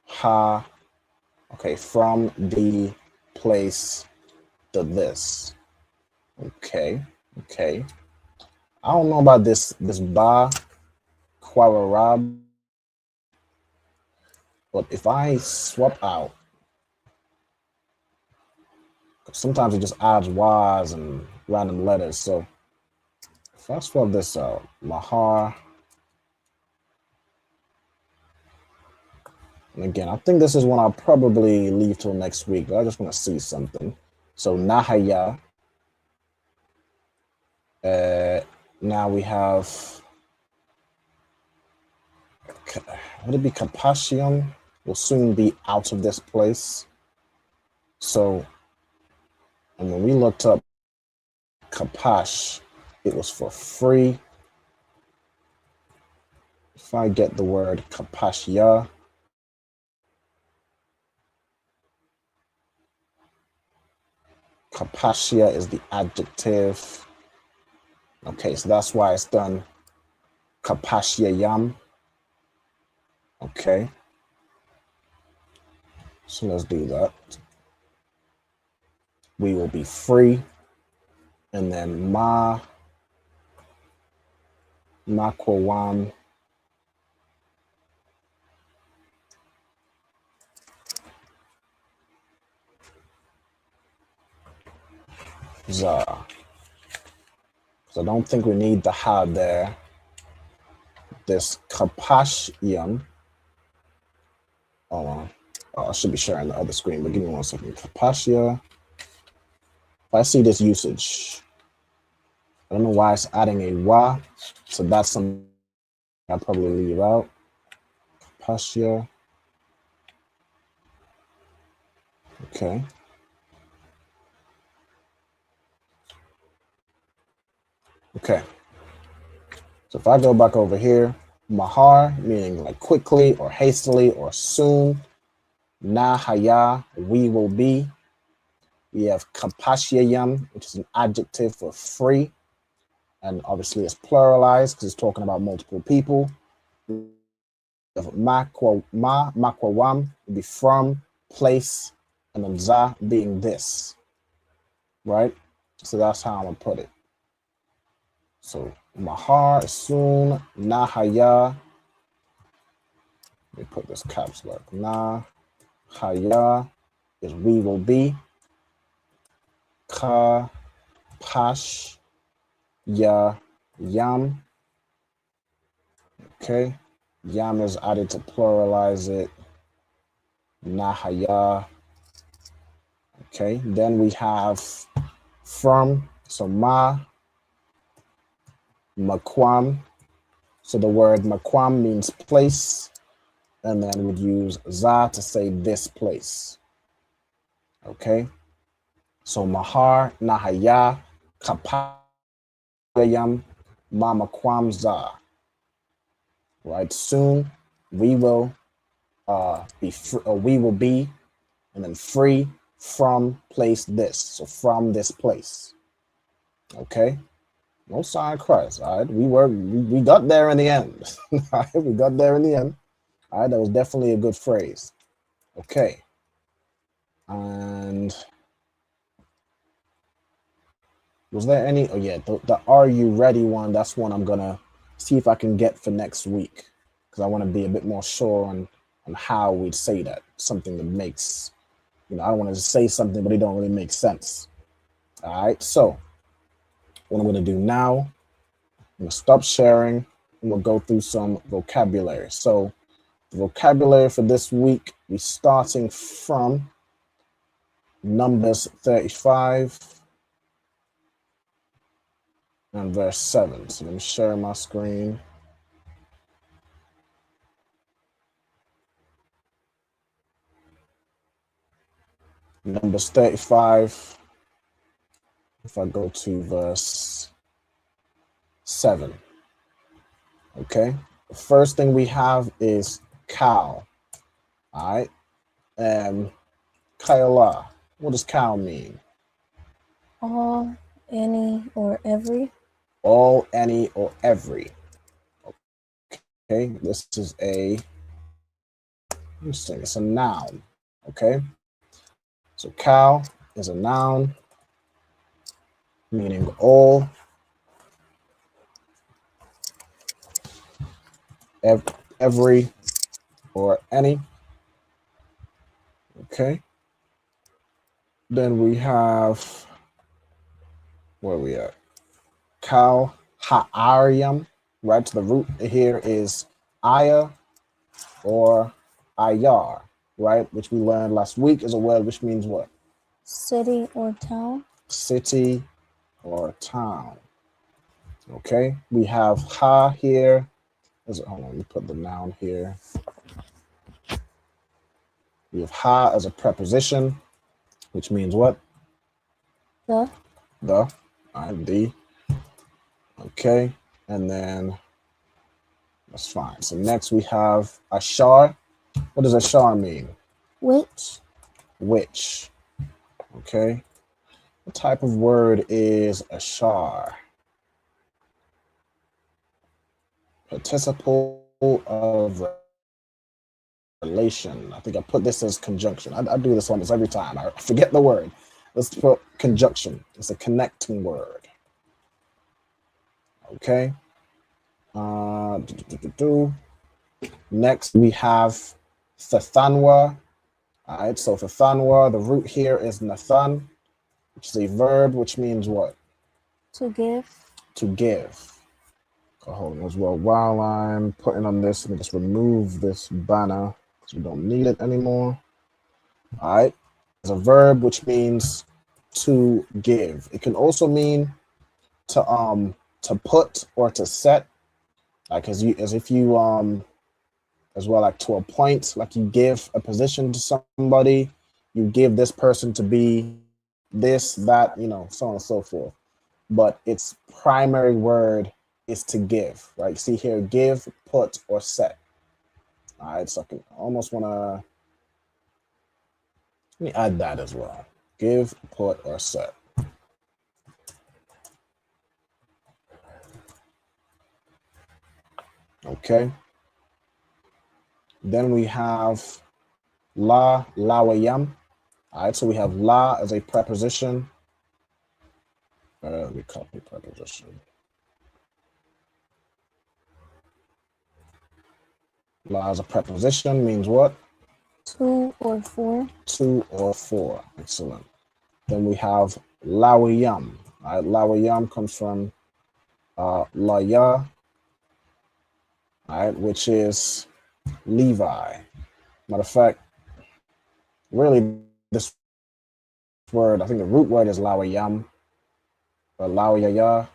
ha. Okay, from the place to this. Okay. Okay. I don't know about this ba Kwawarab. But if I swap out, sometimes it just adds Y's and random letters. So if I swap this out, Mahar. And again, I think this is one I'll probably leave till next week, but I just want to see something. So Nahaya. Now we have, would it be Kapashium? Will soon be out of this place. So, and when we looked up Kapash, it was for free. If I get the word Kapashya, Kapashya is the adjective. Okay, so that's why it's done Kapashya Yam. Okay. So let's do that. We will be free. And then Makwawam. Za. So I don't think we need the ha there. This Kapashium. Oh, I should be sharing the other screen, but give me 1 second. Kapashia. If I see this usage, I don't know why it's adding a wa, so that's something I'll probably leave out. Kapashia. Okay. Okay. So if I go back over here, mahar, meaning like quickly or hastily or soon. Nahaya, we will be. We have kapashiyam, which is an adjective for free. And obviously it's pluralized because it's talking about multiple people. Makwawam would be from, place, and then za being this. Right? So that's how I'm going to put it. So mahar, soon, nahaya. Let me put this caps lock. Nahaya is we will be. Ka, pash, ya, yam. Okay. Yam is added to pluralize it. Nahaya. Okay. Then we have from. So makwam. So the word makwam means place. And then we'd use za to say this place. Okay. So mahar, nahaya, kapayam, mamakwam za. right? Soon we will be free, or we will be, and then free from place this. So from this place. Okay. No sign Christ. All right. We got there in the end. All right, we got there in the end. All right, that was definitely a good phrase. Okay. And was there any? Oh yeah, the "Are you ready" one. That's one I'm gonna see if I can get for next week, because I want to be a bit more sure on how we'd say that. Something that makes, I don't want to say something but it don't really make sense. All right. So what I'm gonna do now, I'm gonna stop sharing and we'll go through some vocabulary. So the vocabulary for this week, we're starting from Numbers 35 and verse 7. So let me share my screen. Numbers 35, if I go to verse 7. Okay. The first thing we have is cow. All right. Kayla, what does cow mean? All, any, or every. All, any, or every. Okay. This is interesting. It's a noun. Okay. So cow is a noun meaning all, every, or any. Okay. Then we have, where are we at? Cow, ha'aryam, right? To the root here is aya or ayar, right? Which we learned last week is a word which means what? City or town. City or town. Okay. We have ha here. Hold on, let me put the noun here. We have ha as a preposition, which means what? The. The. The. Okay. And then that's fine. So next we have ashar. What does ashar mean? Which. Which. Okay. What type of word is ashar? Participle of relation. I think I put this as conjunction. I do this almost every time. I forget the word. Let's put conjunction. It's a connecting word. Okay. Next we have thathanwa. All right. So thathanwa, the root here is nathan, which is a verb, which means what? To give. To give. Hold on as well. While I'm putting on this, let me just remove this banner because we don't need it anymore. All right. It's a verb which means to give. It can also mean to put or to set, like as if you as well, like to appoint, like you give a position to somebody, you give this person to be this, that, so on and so forth. But its primary word is to give, right? You see here, give, put, or set. All right, so I can almost want to, let me add that as well. Give, put, or set. Okay. Then we have la, lawayam. All right, so we have la as a preposition. Let me copy preposition. La as a preposition means what? To or for. To or for. Excellent. Then we have lawayam. All right, lawayam comes from laya, all right, which is Levi. Matter of fact, really, this word, I think the root word is lawayam, or lawayaya,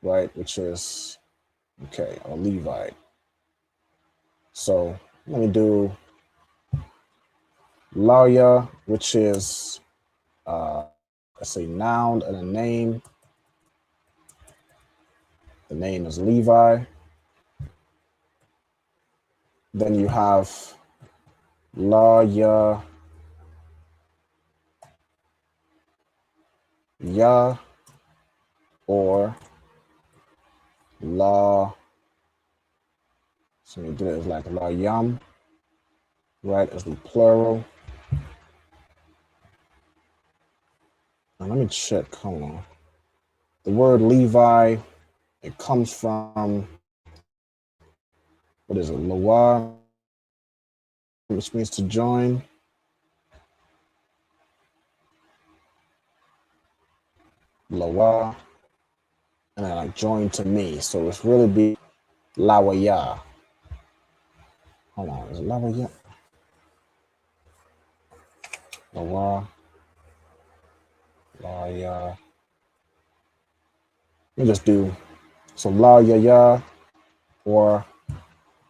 right, which is, okay, or Levi. So let me do lawya, which is, let's say, noun and a name. The name is Levi. Then you have la, ya, ya, or la. So you do it as like la yam, right, as the plural. And let me check, hold on. The word Levi, it comes from, what is it, Loa, which means to join. Loa, and then like join to me. So it's really be Lawaya. Hold on, is it Lawaya? Lawa, Lawaya. Let me just do, so Lawaya or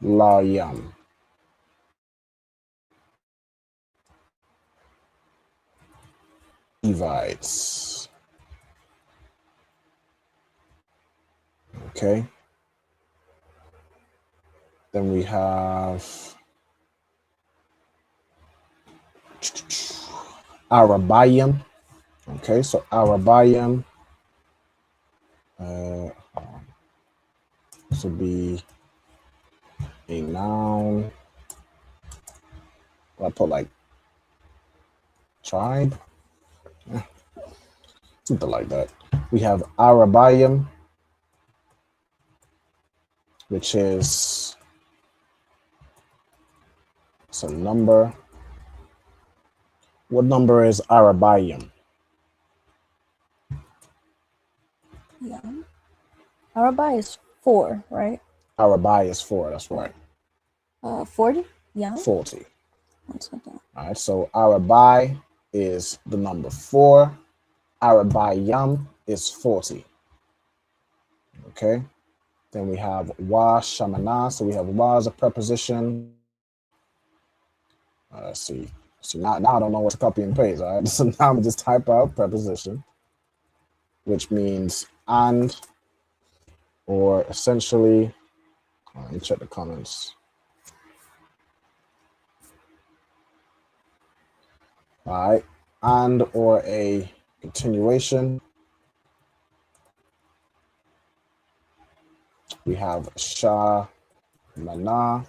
Lawayam. Levites. Okay. Then we have Arabayam. Okay, so Arabayam. This would be a noun. I put like tribe, something like that. We have Arabayam, which is some number. What number is Arabayam? Yeah. Arabai is 4, right? Arabai is 4, that's right. 40? Yeah. 40. One second. All right, so Arabai is the number 4. Arabayam is 40. Okay. Then we have wa shamana. So we have wa as a preposition. Let's see. So now I don't know what to copy and paste. All right. So now I'm just type out preposition, which means and, or essentially. Let me check the comments. All right. And or a continuation. We have sha mana,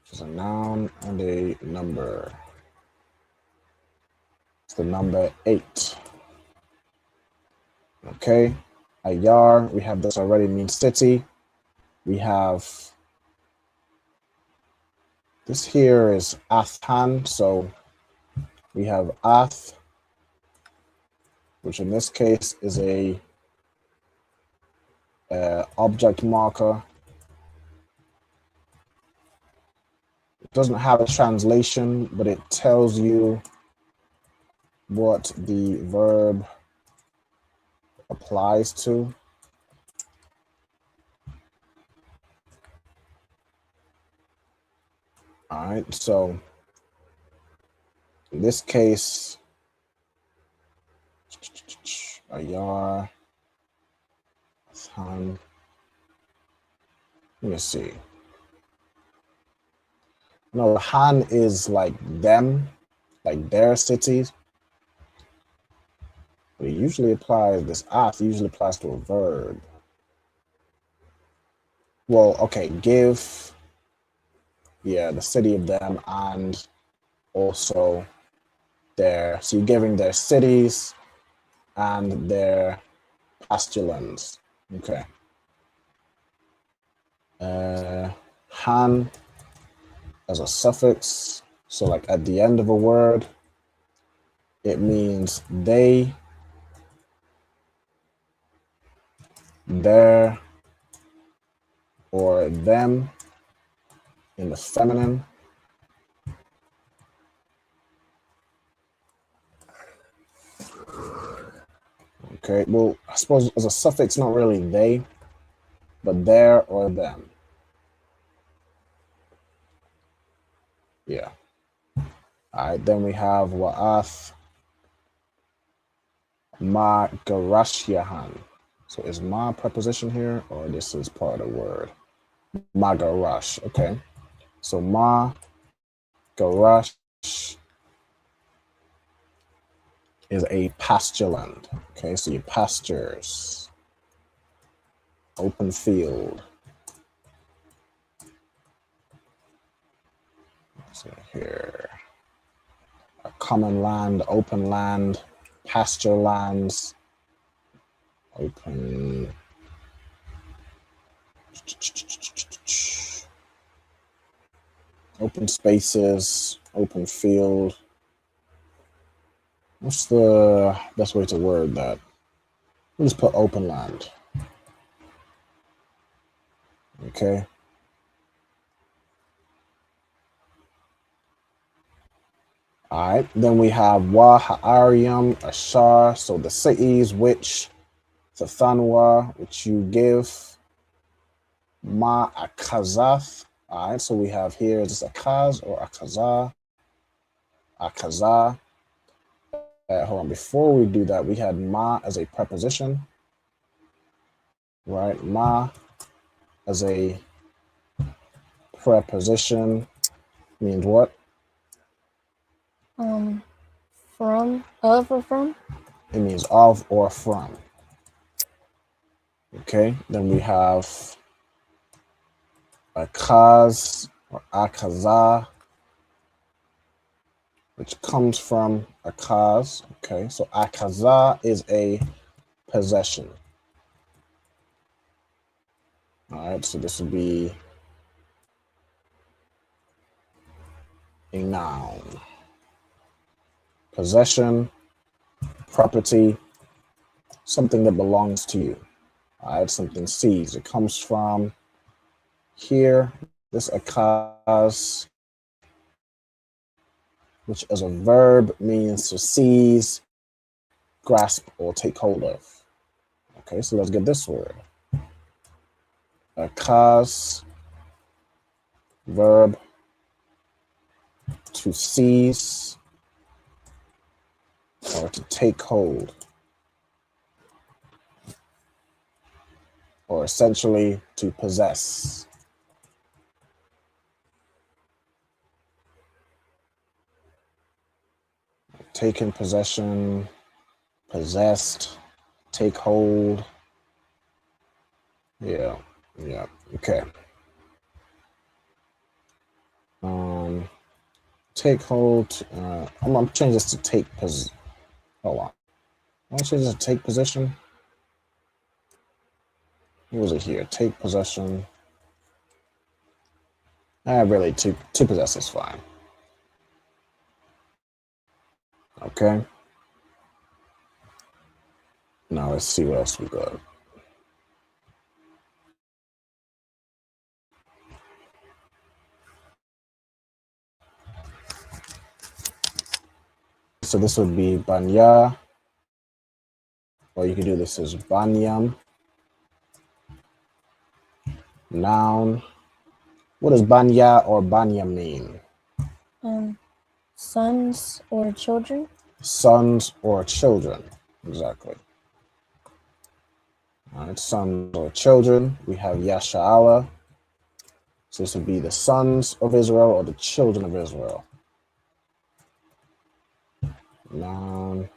which is a noun and a number. It's the number 8. Okay. Ayar, we have this already, means city. We have this here is Athan, so we have Ath, which in this case is a object marker. It doesn't have a translation, but it tells you what the verb applies to. All right, so in this case, Ayar, Athan. Let me see. No, Han is like them, like their cities. But it usually applies, this Ath usually applies to a verb. Well, okay, give, yeah, the city of them and also their, so you're giving their cities and their pastulands. Okay. Han as a suffix, so like at the end of a word, it means they, their, or them in the feminine. Okay, well, I suppose as a suffix, not really they, but their or them. Yeah. All right, then we have Wa'ath Ma Garashyahan. So is ma preposition here, or this is part of the word? Magarash. Okay. So Magarash is a pasture land. Okay, so your pastures, open field. Let's see here. A common land, open land, pasture lands, open spaces, open field. What's the best way to word that? We'll just put open land. Okay. All right. Then we have Wa Ha'arium, Ashar. So the cities which the Thanwa, which you give. Ma Akazath. All right. So we have here, is this Akaz or Akazah? Akazah. Hold on. Before we do that, we had Ma as a preposition. Right. Ma as a preposition means what? From, of, or from? It means of or from. Okay, then we have akaz or akaza, which comes from akaz. Okay, so akaza is a possession. All right, so this would be a noun. Possession, property, something that belongs to you. All right, something seized. It comes from here, this akaz, which as a verb means to seize, grasp, or take hold of. Okay, so let's get this word. Akaz, verb, to seize, or to take hold, or essentially to possess. Taken possession, possessed, take hold. Yeah, okay. Take hold. I'm gonna change this to take hold on. I'm gonna change this to take possession. What was it here? Take possession. Really, to possess is fine. Okay. Now let's see what else we got. So this would be banya, or you could do this as banyam. Noun. What does banya or banya mean? Sons or children. Sons or children, exactly. All right, sons or children. We have Yasha'ala. So this would be the sons of Israel or the children of Israel. Noun.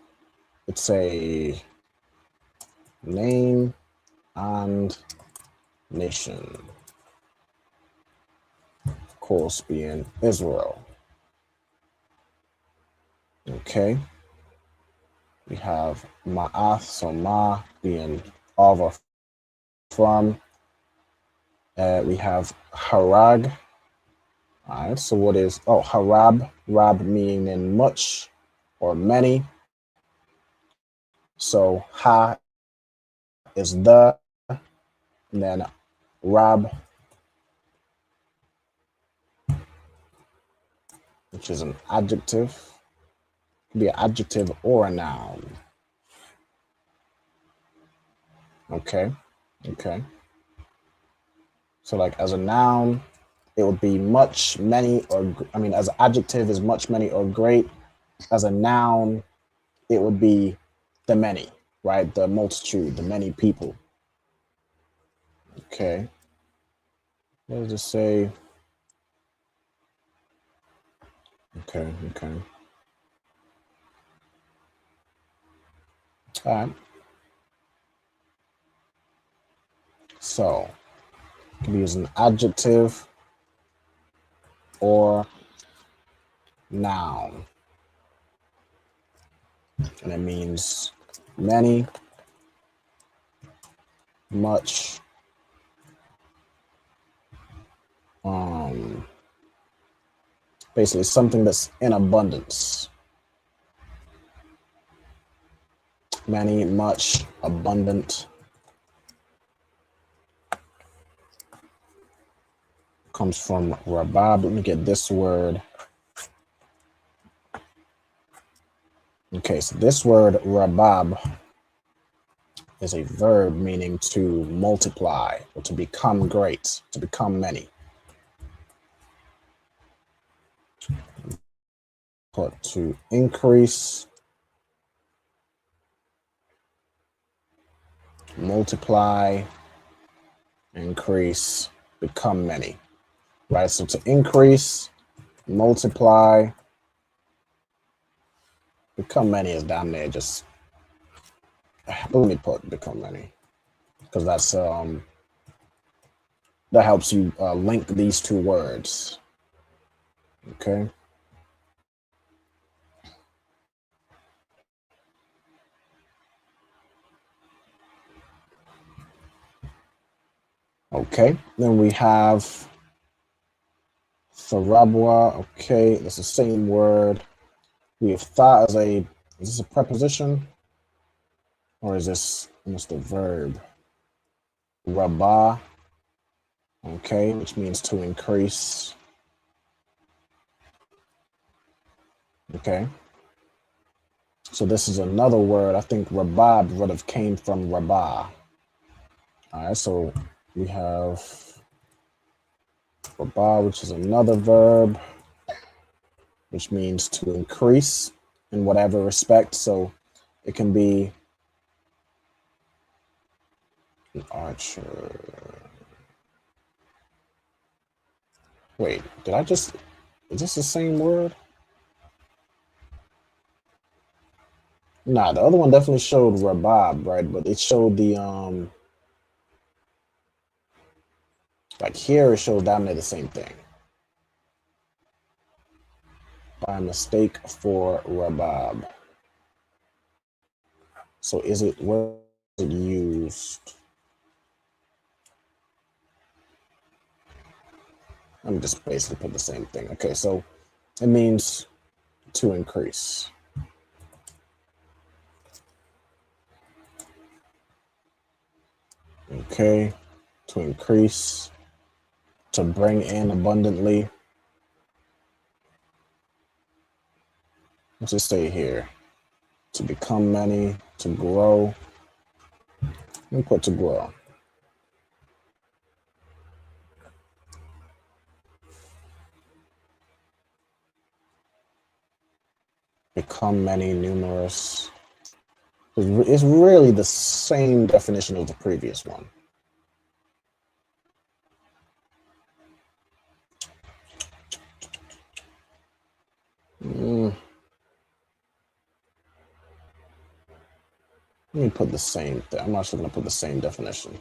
It's a name and nation. Of course, being Israel. Okay. We have ma'ath, so ma being of or from. We have harag. All right, so what is, harab, rab meaning much or many. So ha is the, and then rab, which is an adjective. It could be an adjective or a noun. Okay. So like as a noun, it would be much, many, or as an adjective is much, many, or great. As a noun, it would be the many, right? The multitude, the many people. Okay. Let's just say, okay. All right. So, it can be used an adjective or noun. And it means many, much, basically something that's in abundance. Many, much, abundant. Comes from rabab. Let me get this word. Okay, so this word rabab is a verb meaning to multiply or to become great, to become many. Put to increase, multiply, increase, become many. Right, so to increase, multiply, become many is down there. Just let me put become many, because that's that helps you link these two words. Okay. Okay, then we have Tharabwa. Okay, that's the same word. We have tha as is this a preposition? Or is this almost a verb? Rabah. Okay, which means to increase. Okay. So this is another word. I think rabab would have came from rabah. All right, so we have rabah, which is another verb, which means to increase in whatever respect. So it can be an archer. Wait, is this the same word? Nah, the other one definitely showed rabab, right? But it showed the like here it shows down there the same thing. By mistake for rabab. So where is it used? Let me just basically put the same thing. Okay, so it means to increase. Okay, to increase, to bring in abundantly. Let's just stay here. To become many, to grow. Let me put to grow. Become many, numerous. It's really the same definition of the previous one. Let me put the same thing. I'm actually going to put the same definition.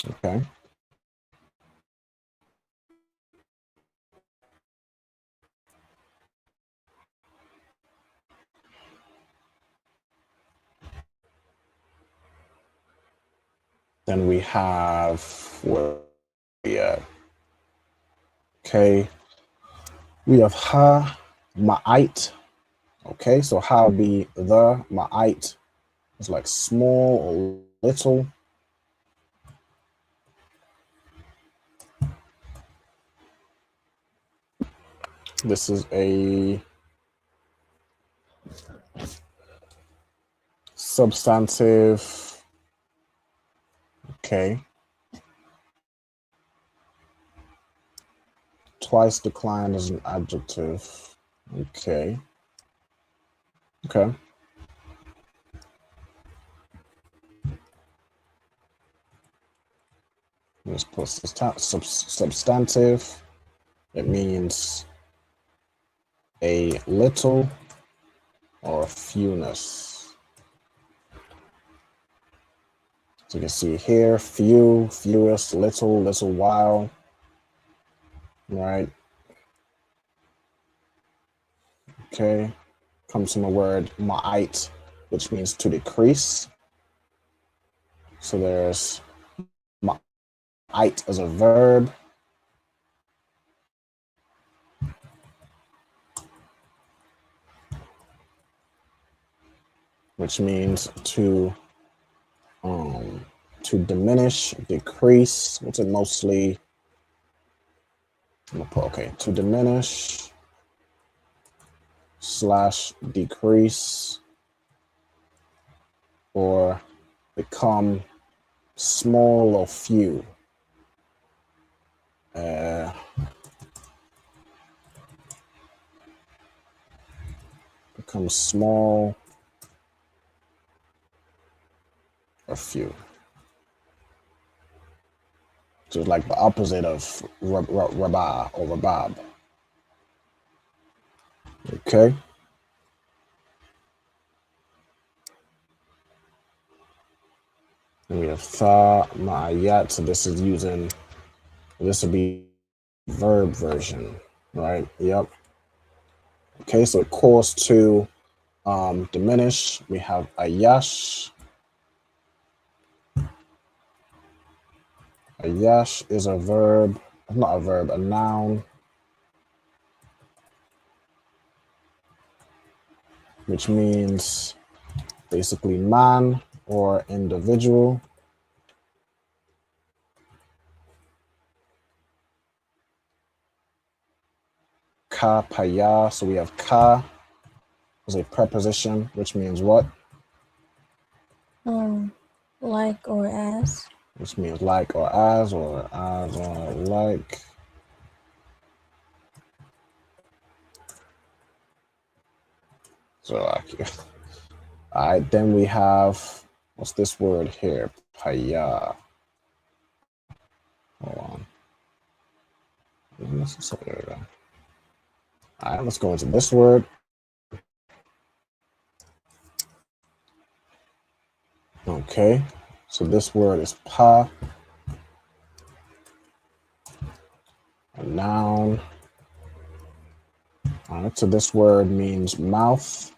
Okay. Then we have where we at? Okay. We have ha ma'ait. Okay, so ha would be the ma'ait. It's like small or little. This is a substantive. Okay. Twice declined as an adjective. Okay. Okay. Let's put substantive. It means a little or fewness. So you can see here, few, fewest, little, little while, right? Okay, comes from the word ma'ait, which means to decrease. So there's ma'ait as a verb. Which means to diminish, decrease. What's it mostly? I'm gonna put okay, to diminish / decrease or become small or few. Become small or few. So it's like the opposite of rabah or rabab. Okay. And we have tha ma'ayat. So this is using, this would be verb version, right? Yep. Okay, so it calls to diminish. We have ayash. Ayash is a verb, not a verb, a noun, which means basically man or individual. Ka paya, so we have ka as a preposition, which means what? Like or as. Which means like or as or like. So like, all right, then we have, what's this word here? Paya. Hold on. There we go. All right, let's go into this word. Okay, so this word is pa, a noun. All right, so this word means mouth.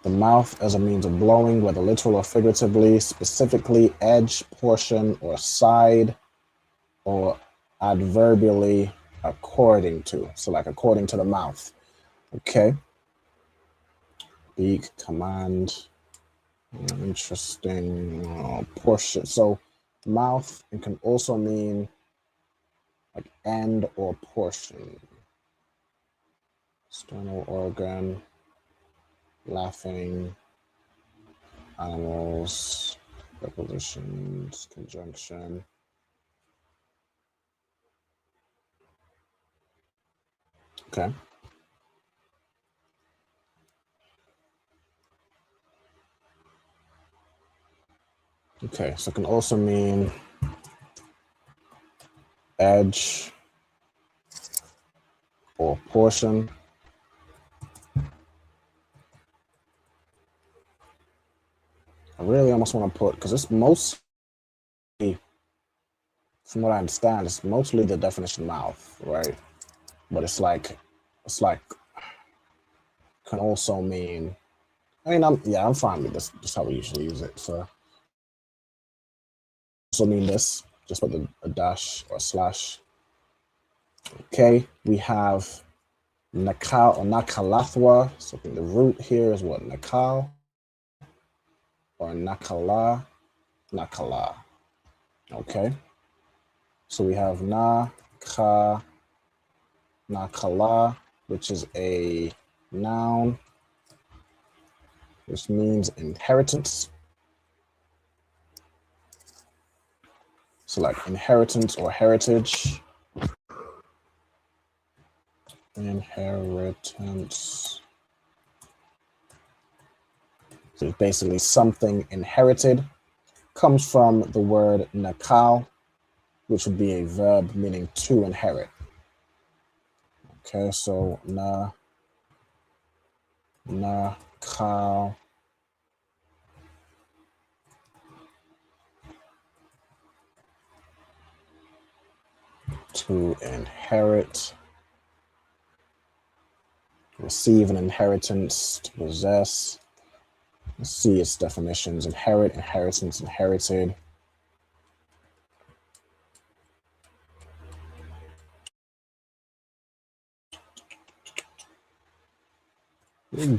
The mouth as a means of blowing, whether literal or figuratively, specifically edge, portion, or side, or adverbially according to. So like according to the mouth. Okay. Beak, command, interesting, portion. So mouth, it can also mean like end or portion. External organ, laughing, animals, prepositions, conjunction. Okay. Okay, so it can also mean edge or portion. I really almost want to put, because it's mostly, from what I understand, it's mostly the definition mouth, right? But it's like, can also mean, I mean, I'm fine with this. Just how we usually use it. So, also mean this, just put a dash or slash. Okay, we have nakal or nakalathwa. So I think the root here is what, nakal or nakala. Okay, so we have nakala, which is a noun, which means inheritance. So like inheritance or heritage. Inheritance. So it's basically something inherited. comes from the word nakal, which would be a verb meaning to inherit. Okay, so nakal. To inherit, receive an inheritance, to possess. Let's see its definitions. Inherit, inheritance, inherited.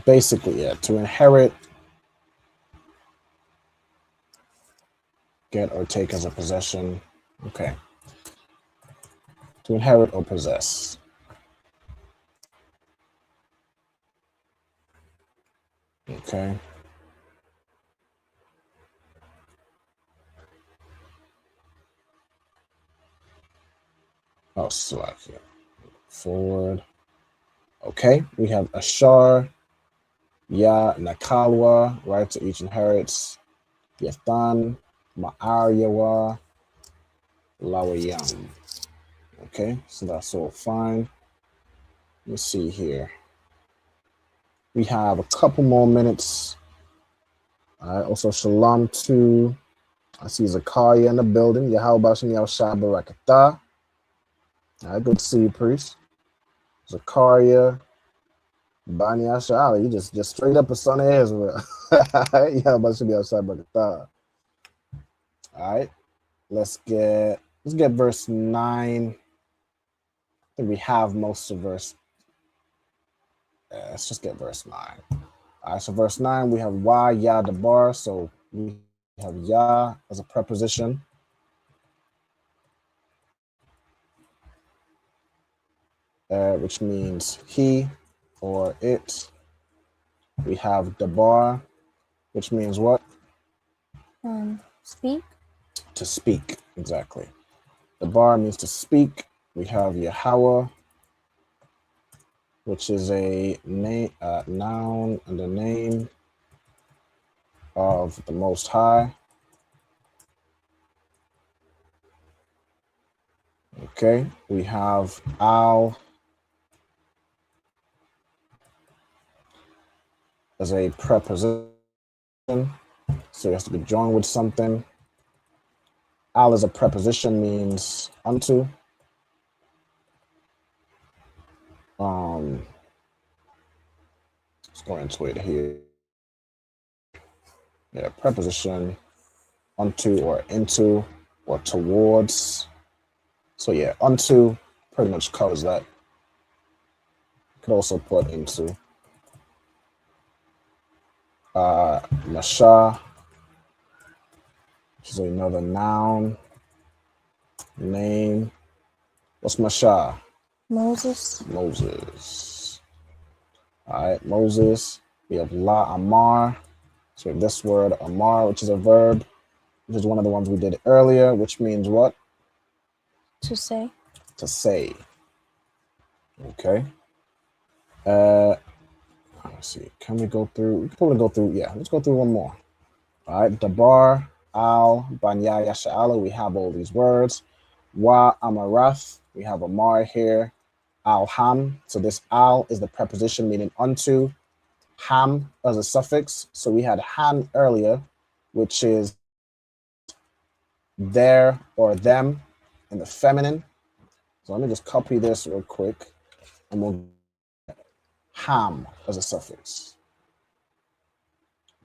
Basically, yeah, to inherit, get or take as a possession. Okay. To inherit or possess. Okay. Oh, select it. Forward. Okay, we have Ashar, Ya, Nakalwa, right? So each inherits. Yathan, Ma'ar Yawa, Lawayam. Okay, so that's all fine. Let's see here. We have a couple more minutes. All right, also Shalom to, I see Zakaria in the building. Yahweh Shem Yahushua Barakatah. All right, good to see you, priest. Zakaria, Bani Asha'ala, you just straight up a son of Israel. Yahweh Shem Yahushua Barakatah. All right, let's get verse 9. I think we have most of verse. Let's just get verse 9. All right, so verse 9, we have wa, ya, dabar. So we have ya as a preposition. Which means he or it. We have dabar, which means what? Speak. To speak, exactly. Dabar means to speak. We have Yahweh, which is a name, noun and the name of the Most High. Okay, we have Al as a preposition, so it has to be joined with something. Al as a preposition means unto. Let's go into it here. Yeah, preposition, unto or into or towards. So yeah, unto pretty much covers that. You could also put into. Masha, which is another noun, name. What's Masha? Moses. Moses. All right, Moses. We have La Amar. So we have this word Amar, which is a verb, which is one of the ones we did earlier, which means what? To say. To say. Okay. Let's see. Can we go through? We can probably go through. Yeah, let's go through one more. All right. Dabar, Al, Banya, Yasha'ala. We have all these words. Wa, Amarath. We have Amar here. Al, Ham. So this Al is the preposition meaning unto. Ham as a suffix. So we had Han earlier, which is there or them in the feminine. So let me just copy this real quick and we'll get Ham as a suffix.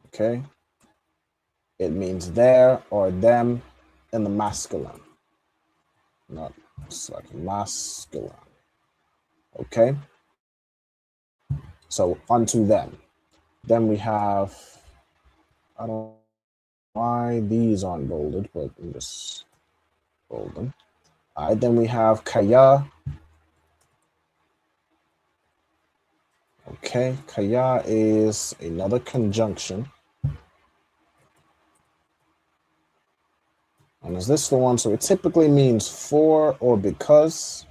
Okay. It means there or them in the masculine. Not it's like masculine. Okay. So unto them. Then we have, I don't know why these aren't bolded, but we just bold them. All right, then we have Kaya. Okay, Kaya is another conjunction. And is this the one? So it typically means for or because.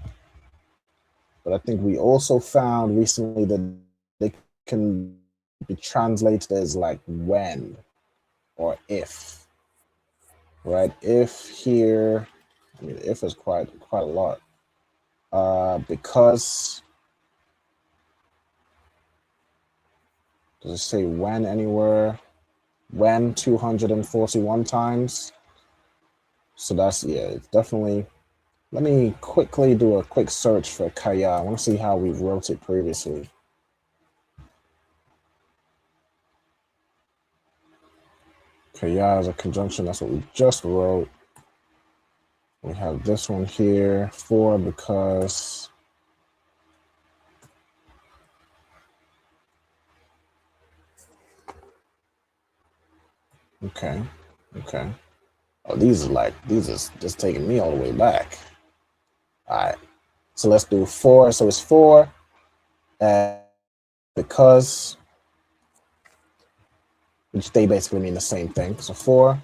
But I think we also found recently that they can be translated as like when or if. right? If here, I mean, if is quite a lot. Because, does it say when anywhere? When 241 times? So that's, yeah, it's definitely. Let me quickly do a quick search for kaya. I want to see how we wrote it previously. Kaya is a conjunction. That's what we just wrote. We have this one here, for because. Okay, okay. Oh, these are just taking me all the way back. All right, so let's do 4. So it's 4, and because, which they basically mean the same thing. So 4,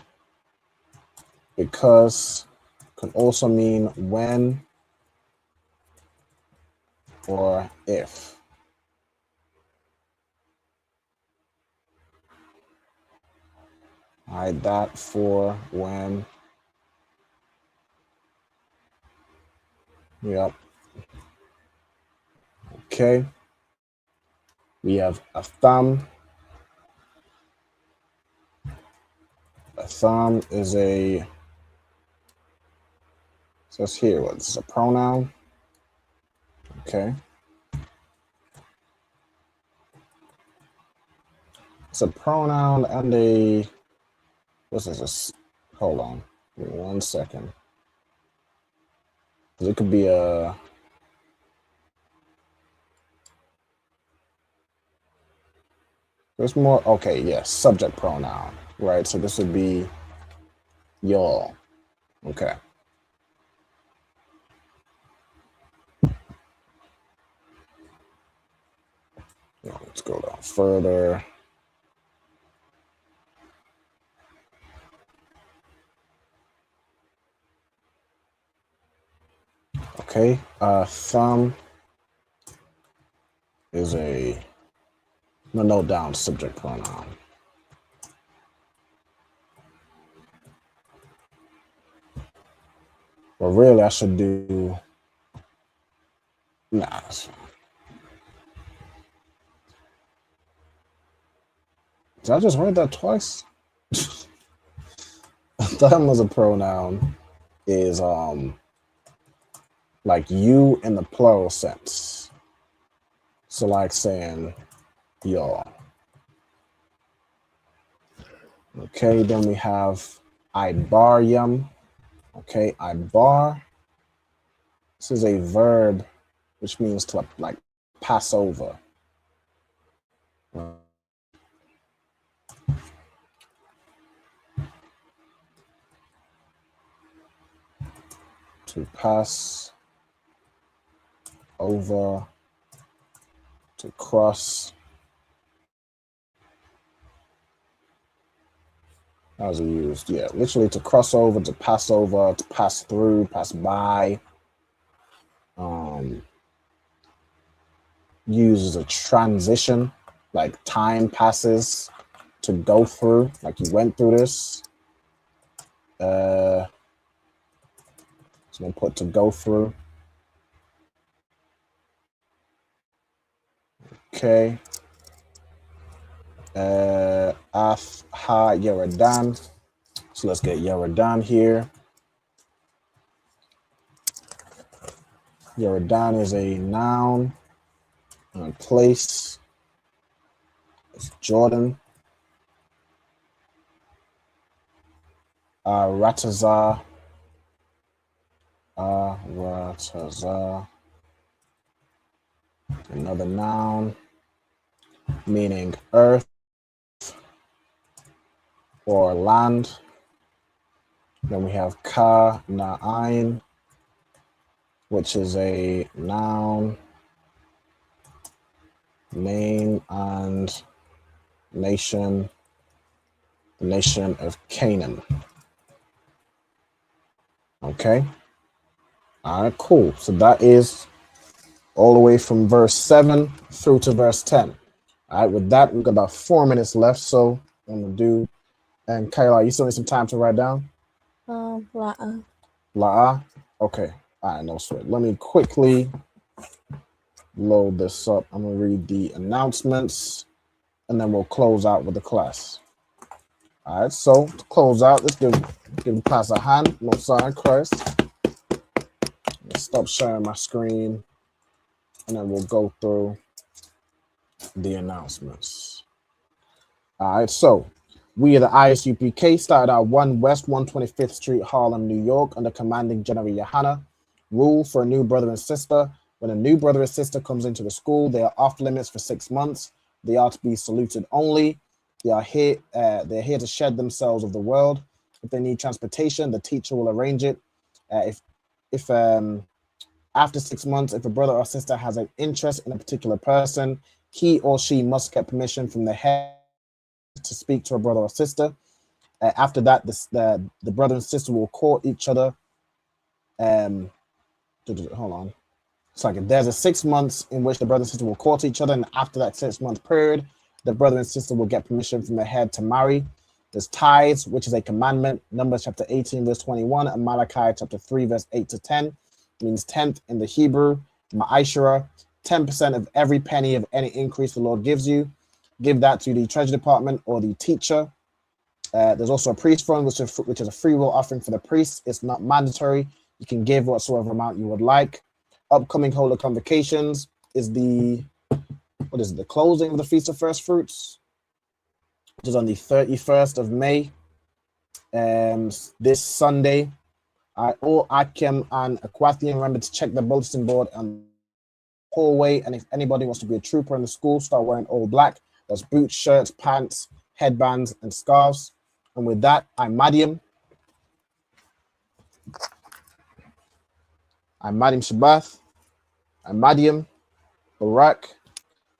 because can also mean when or if. All right, that, for, when. Yep. Okay. We have a thumb. A thumb is a, says here, what, this is a pronoun. Okay. It's a pronoun and a, what's this? Hold on. Give me 1 second. It could be a, there's more, okay, yes, subject pronoun, right? So this would be y'all. Okay. Now, let's go down further. Okay, thumb is a, no, note down subject pronoun. Well, really, I should do, nah. Did I just write that twice? Thumb as a pronoun is like you in the plural sense. So like saying y'all. Okay, then we have ibaryum. Okay, ibar. This is a verb which means to like pass over. To pass over, to cross. How's it used? Yeah, literally to cross over, to pass through, pass by. Used as a transition, like time passes, to go through, like you went through this. So I'm gonna put to go through. Okay. Af ha Yeradan. So let's get Yeradan here. Yeradan is a noun. And place. It's Jordan. Rataza. Rataza. Another noun meaning earth or land. Then we have ka na'ain, which is a noun, name and nation, the nation of Canaan. Okay. All right, cool. So that is all the way from verse 7 through to verse 10. All right, with that, we've got about 4 minutes left. So I'm gonna do, and Kayla, you still need some time to write down? La'a. La'a? Okay. All right, no sweat. Let me quickly load this up. I'm going to read the announcements, and then we'll close out with the class. All right, so to close out, let's give the class a hand. No sign, Christ. Stop sharing my screen, and then we'll go through the announcements. All right, so we are the ISUPK, started at 1 West 125th Street, Harlem, New York, under commanding General Yohana. Rule for a new brother and sister. When a new brother or sister comes into the school, they are off limits for 6 months. They are to be saluted only. They are here. They're here to shed themselves of the world. If they need transportation, the teacher will arrange it. If after 6 months, if a brother or sister has an interest in a particular person, he or she must get permission from the head to speak to a brother or sister. After that, the brother and sister will court each other. Hold on. It's like there's a 6 months in which the brother and sister will court each other, and after that 6 month period, the brother and sister will get permission from the head to marry. There's tithes, which is a commandment. Numbers chapter 18, verse 21, and Malachi chapter 3, verse 8 to 10. It means 10th in the Hebrew. Ma'ashara, 10% of every penny of any increase the Lord gives you. Give that to the treasury department or the teacher. There's also a priest fund, which is a free will offering for the priest. It's not mandatory. You can give whatsoever amount you would like. Upcoming holy convocations is the closing of the Feast of First Fruits, which is on the 31st of May, this Sunday. All Akim and Aquathian, remember to check the bulletin board on the hallway, and if anybody wants to be a trooper in the school, start wearing all black. That's boots, shirts, pants, headbands, and scarves. And with that, I'm Madiam. I'm Madiam Shabbath. I'm Madiam Barak.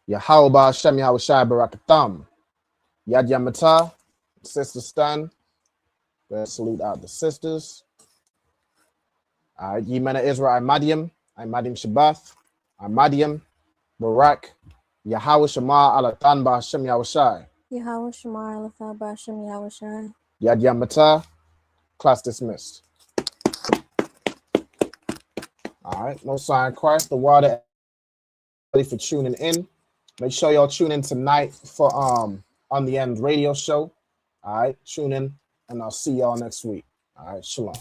Yahawba Shem Yahushai Barakatam. Yad Yamata. Sisters stand. Let's salute out the sisters. Ye men of Israel, I'm Madiam. I'm Madiam Shabbath. I'm Madiam Barak. Yahweh Shema Alatan Ba Hashem Yahushai. Yahweh Shema Alatan Ba Hashem Yahushai. Yad Yamata. Class dismissed. All right, no sign Christ. The water. Ready for tuning in. Make sure y'all tune in tonight for On the End radio show. All right, tune in, and I'll see y'all next week. All right, shalom.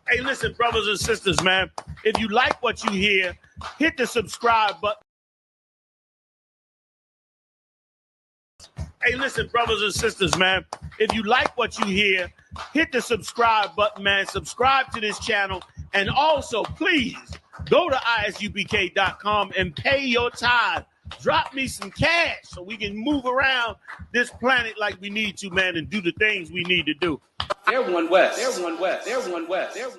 Hey, listen, brothers and sisters, man, if you like what you hear, hit the subscribe button. Hey, listen, brothers and sisters, man, if you like what you hear, hit the subscribe button, man. Subscribe to this channel. And also, please, go to ISUPK.com and pay your tithe. Drop me some cash so we can move around this planet like we need to, man, and do the things we need to do. They're one West. They're one West. They're one West. They're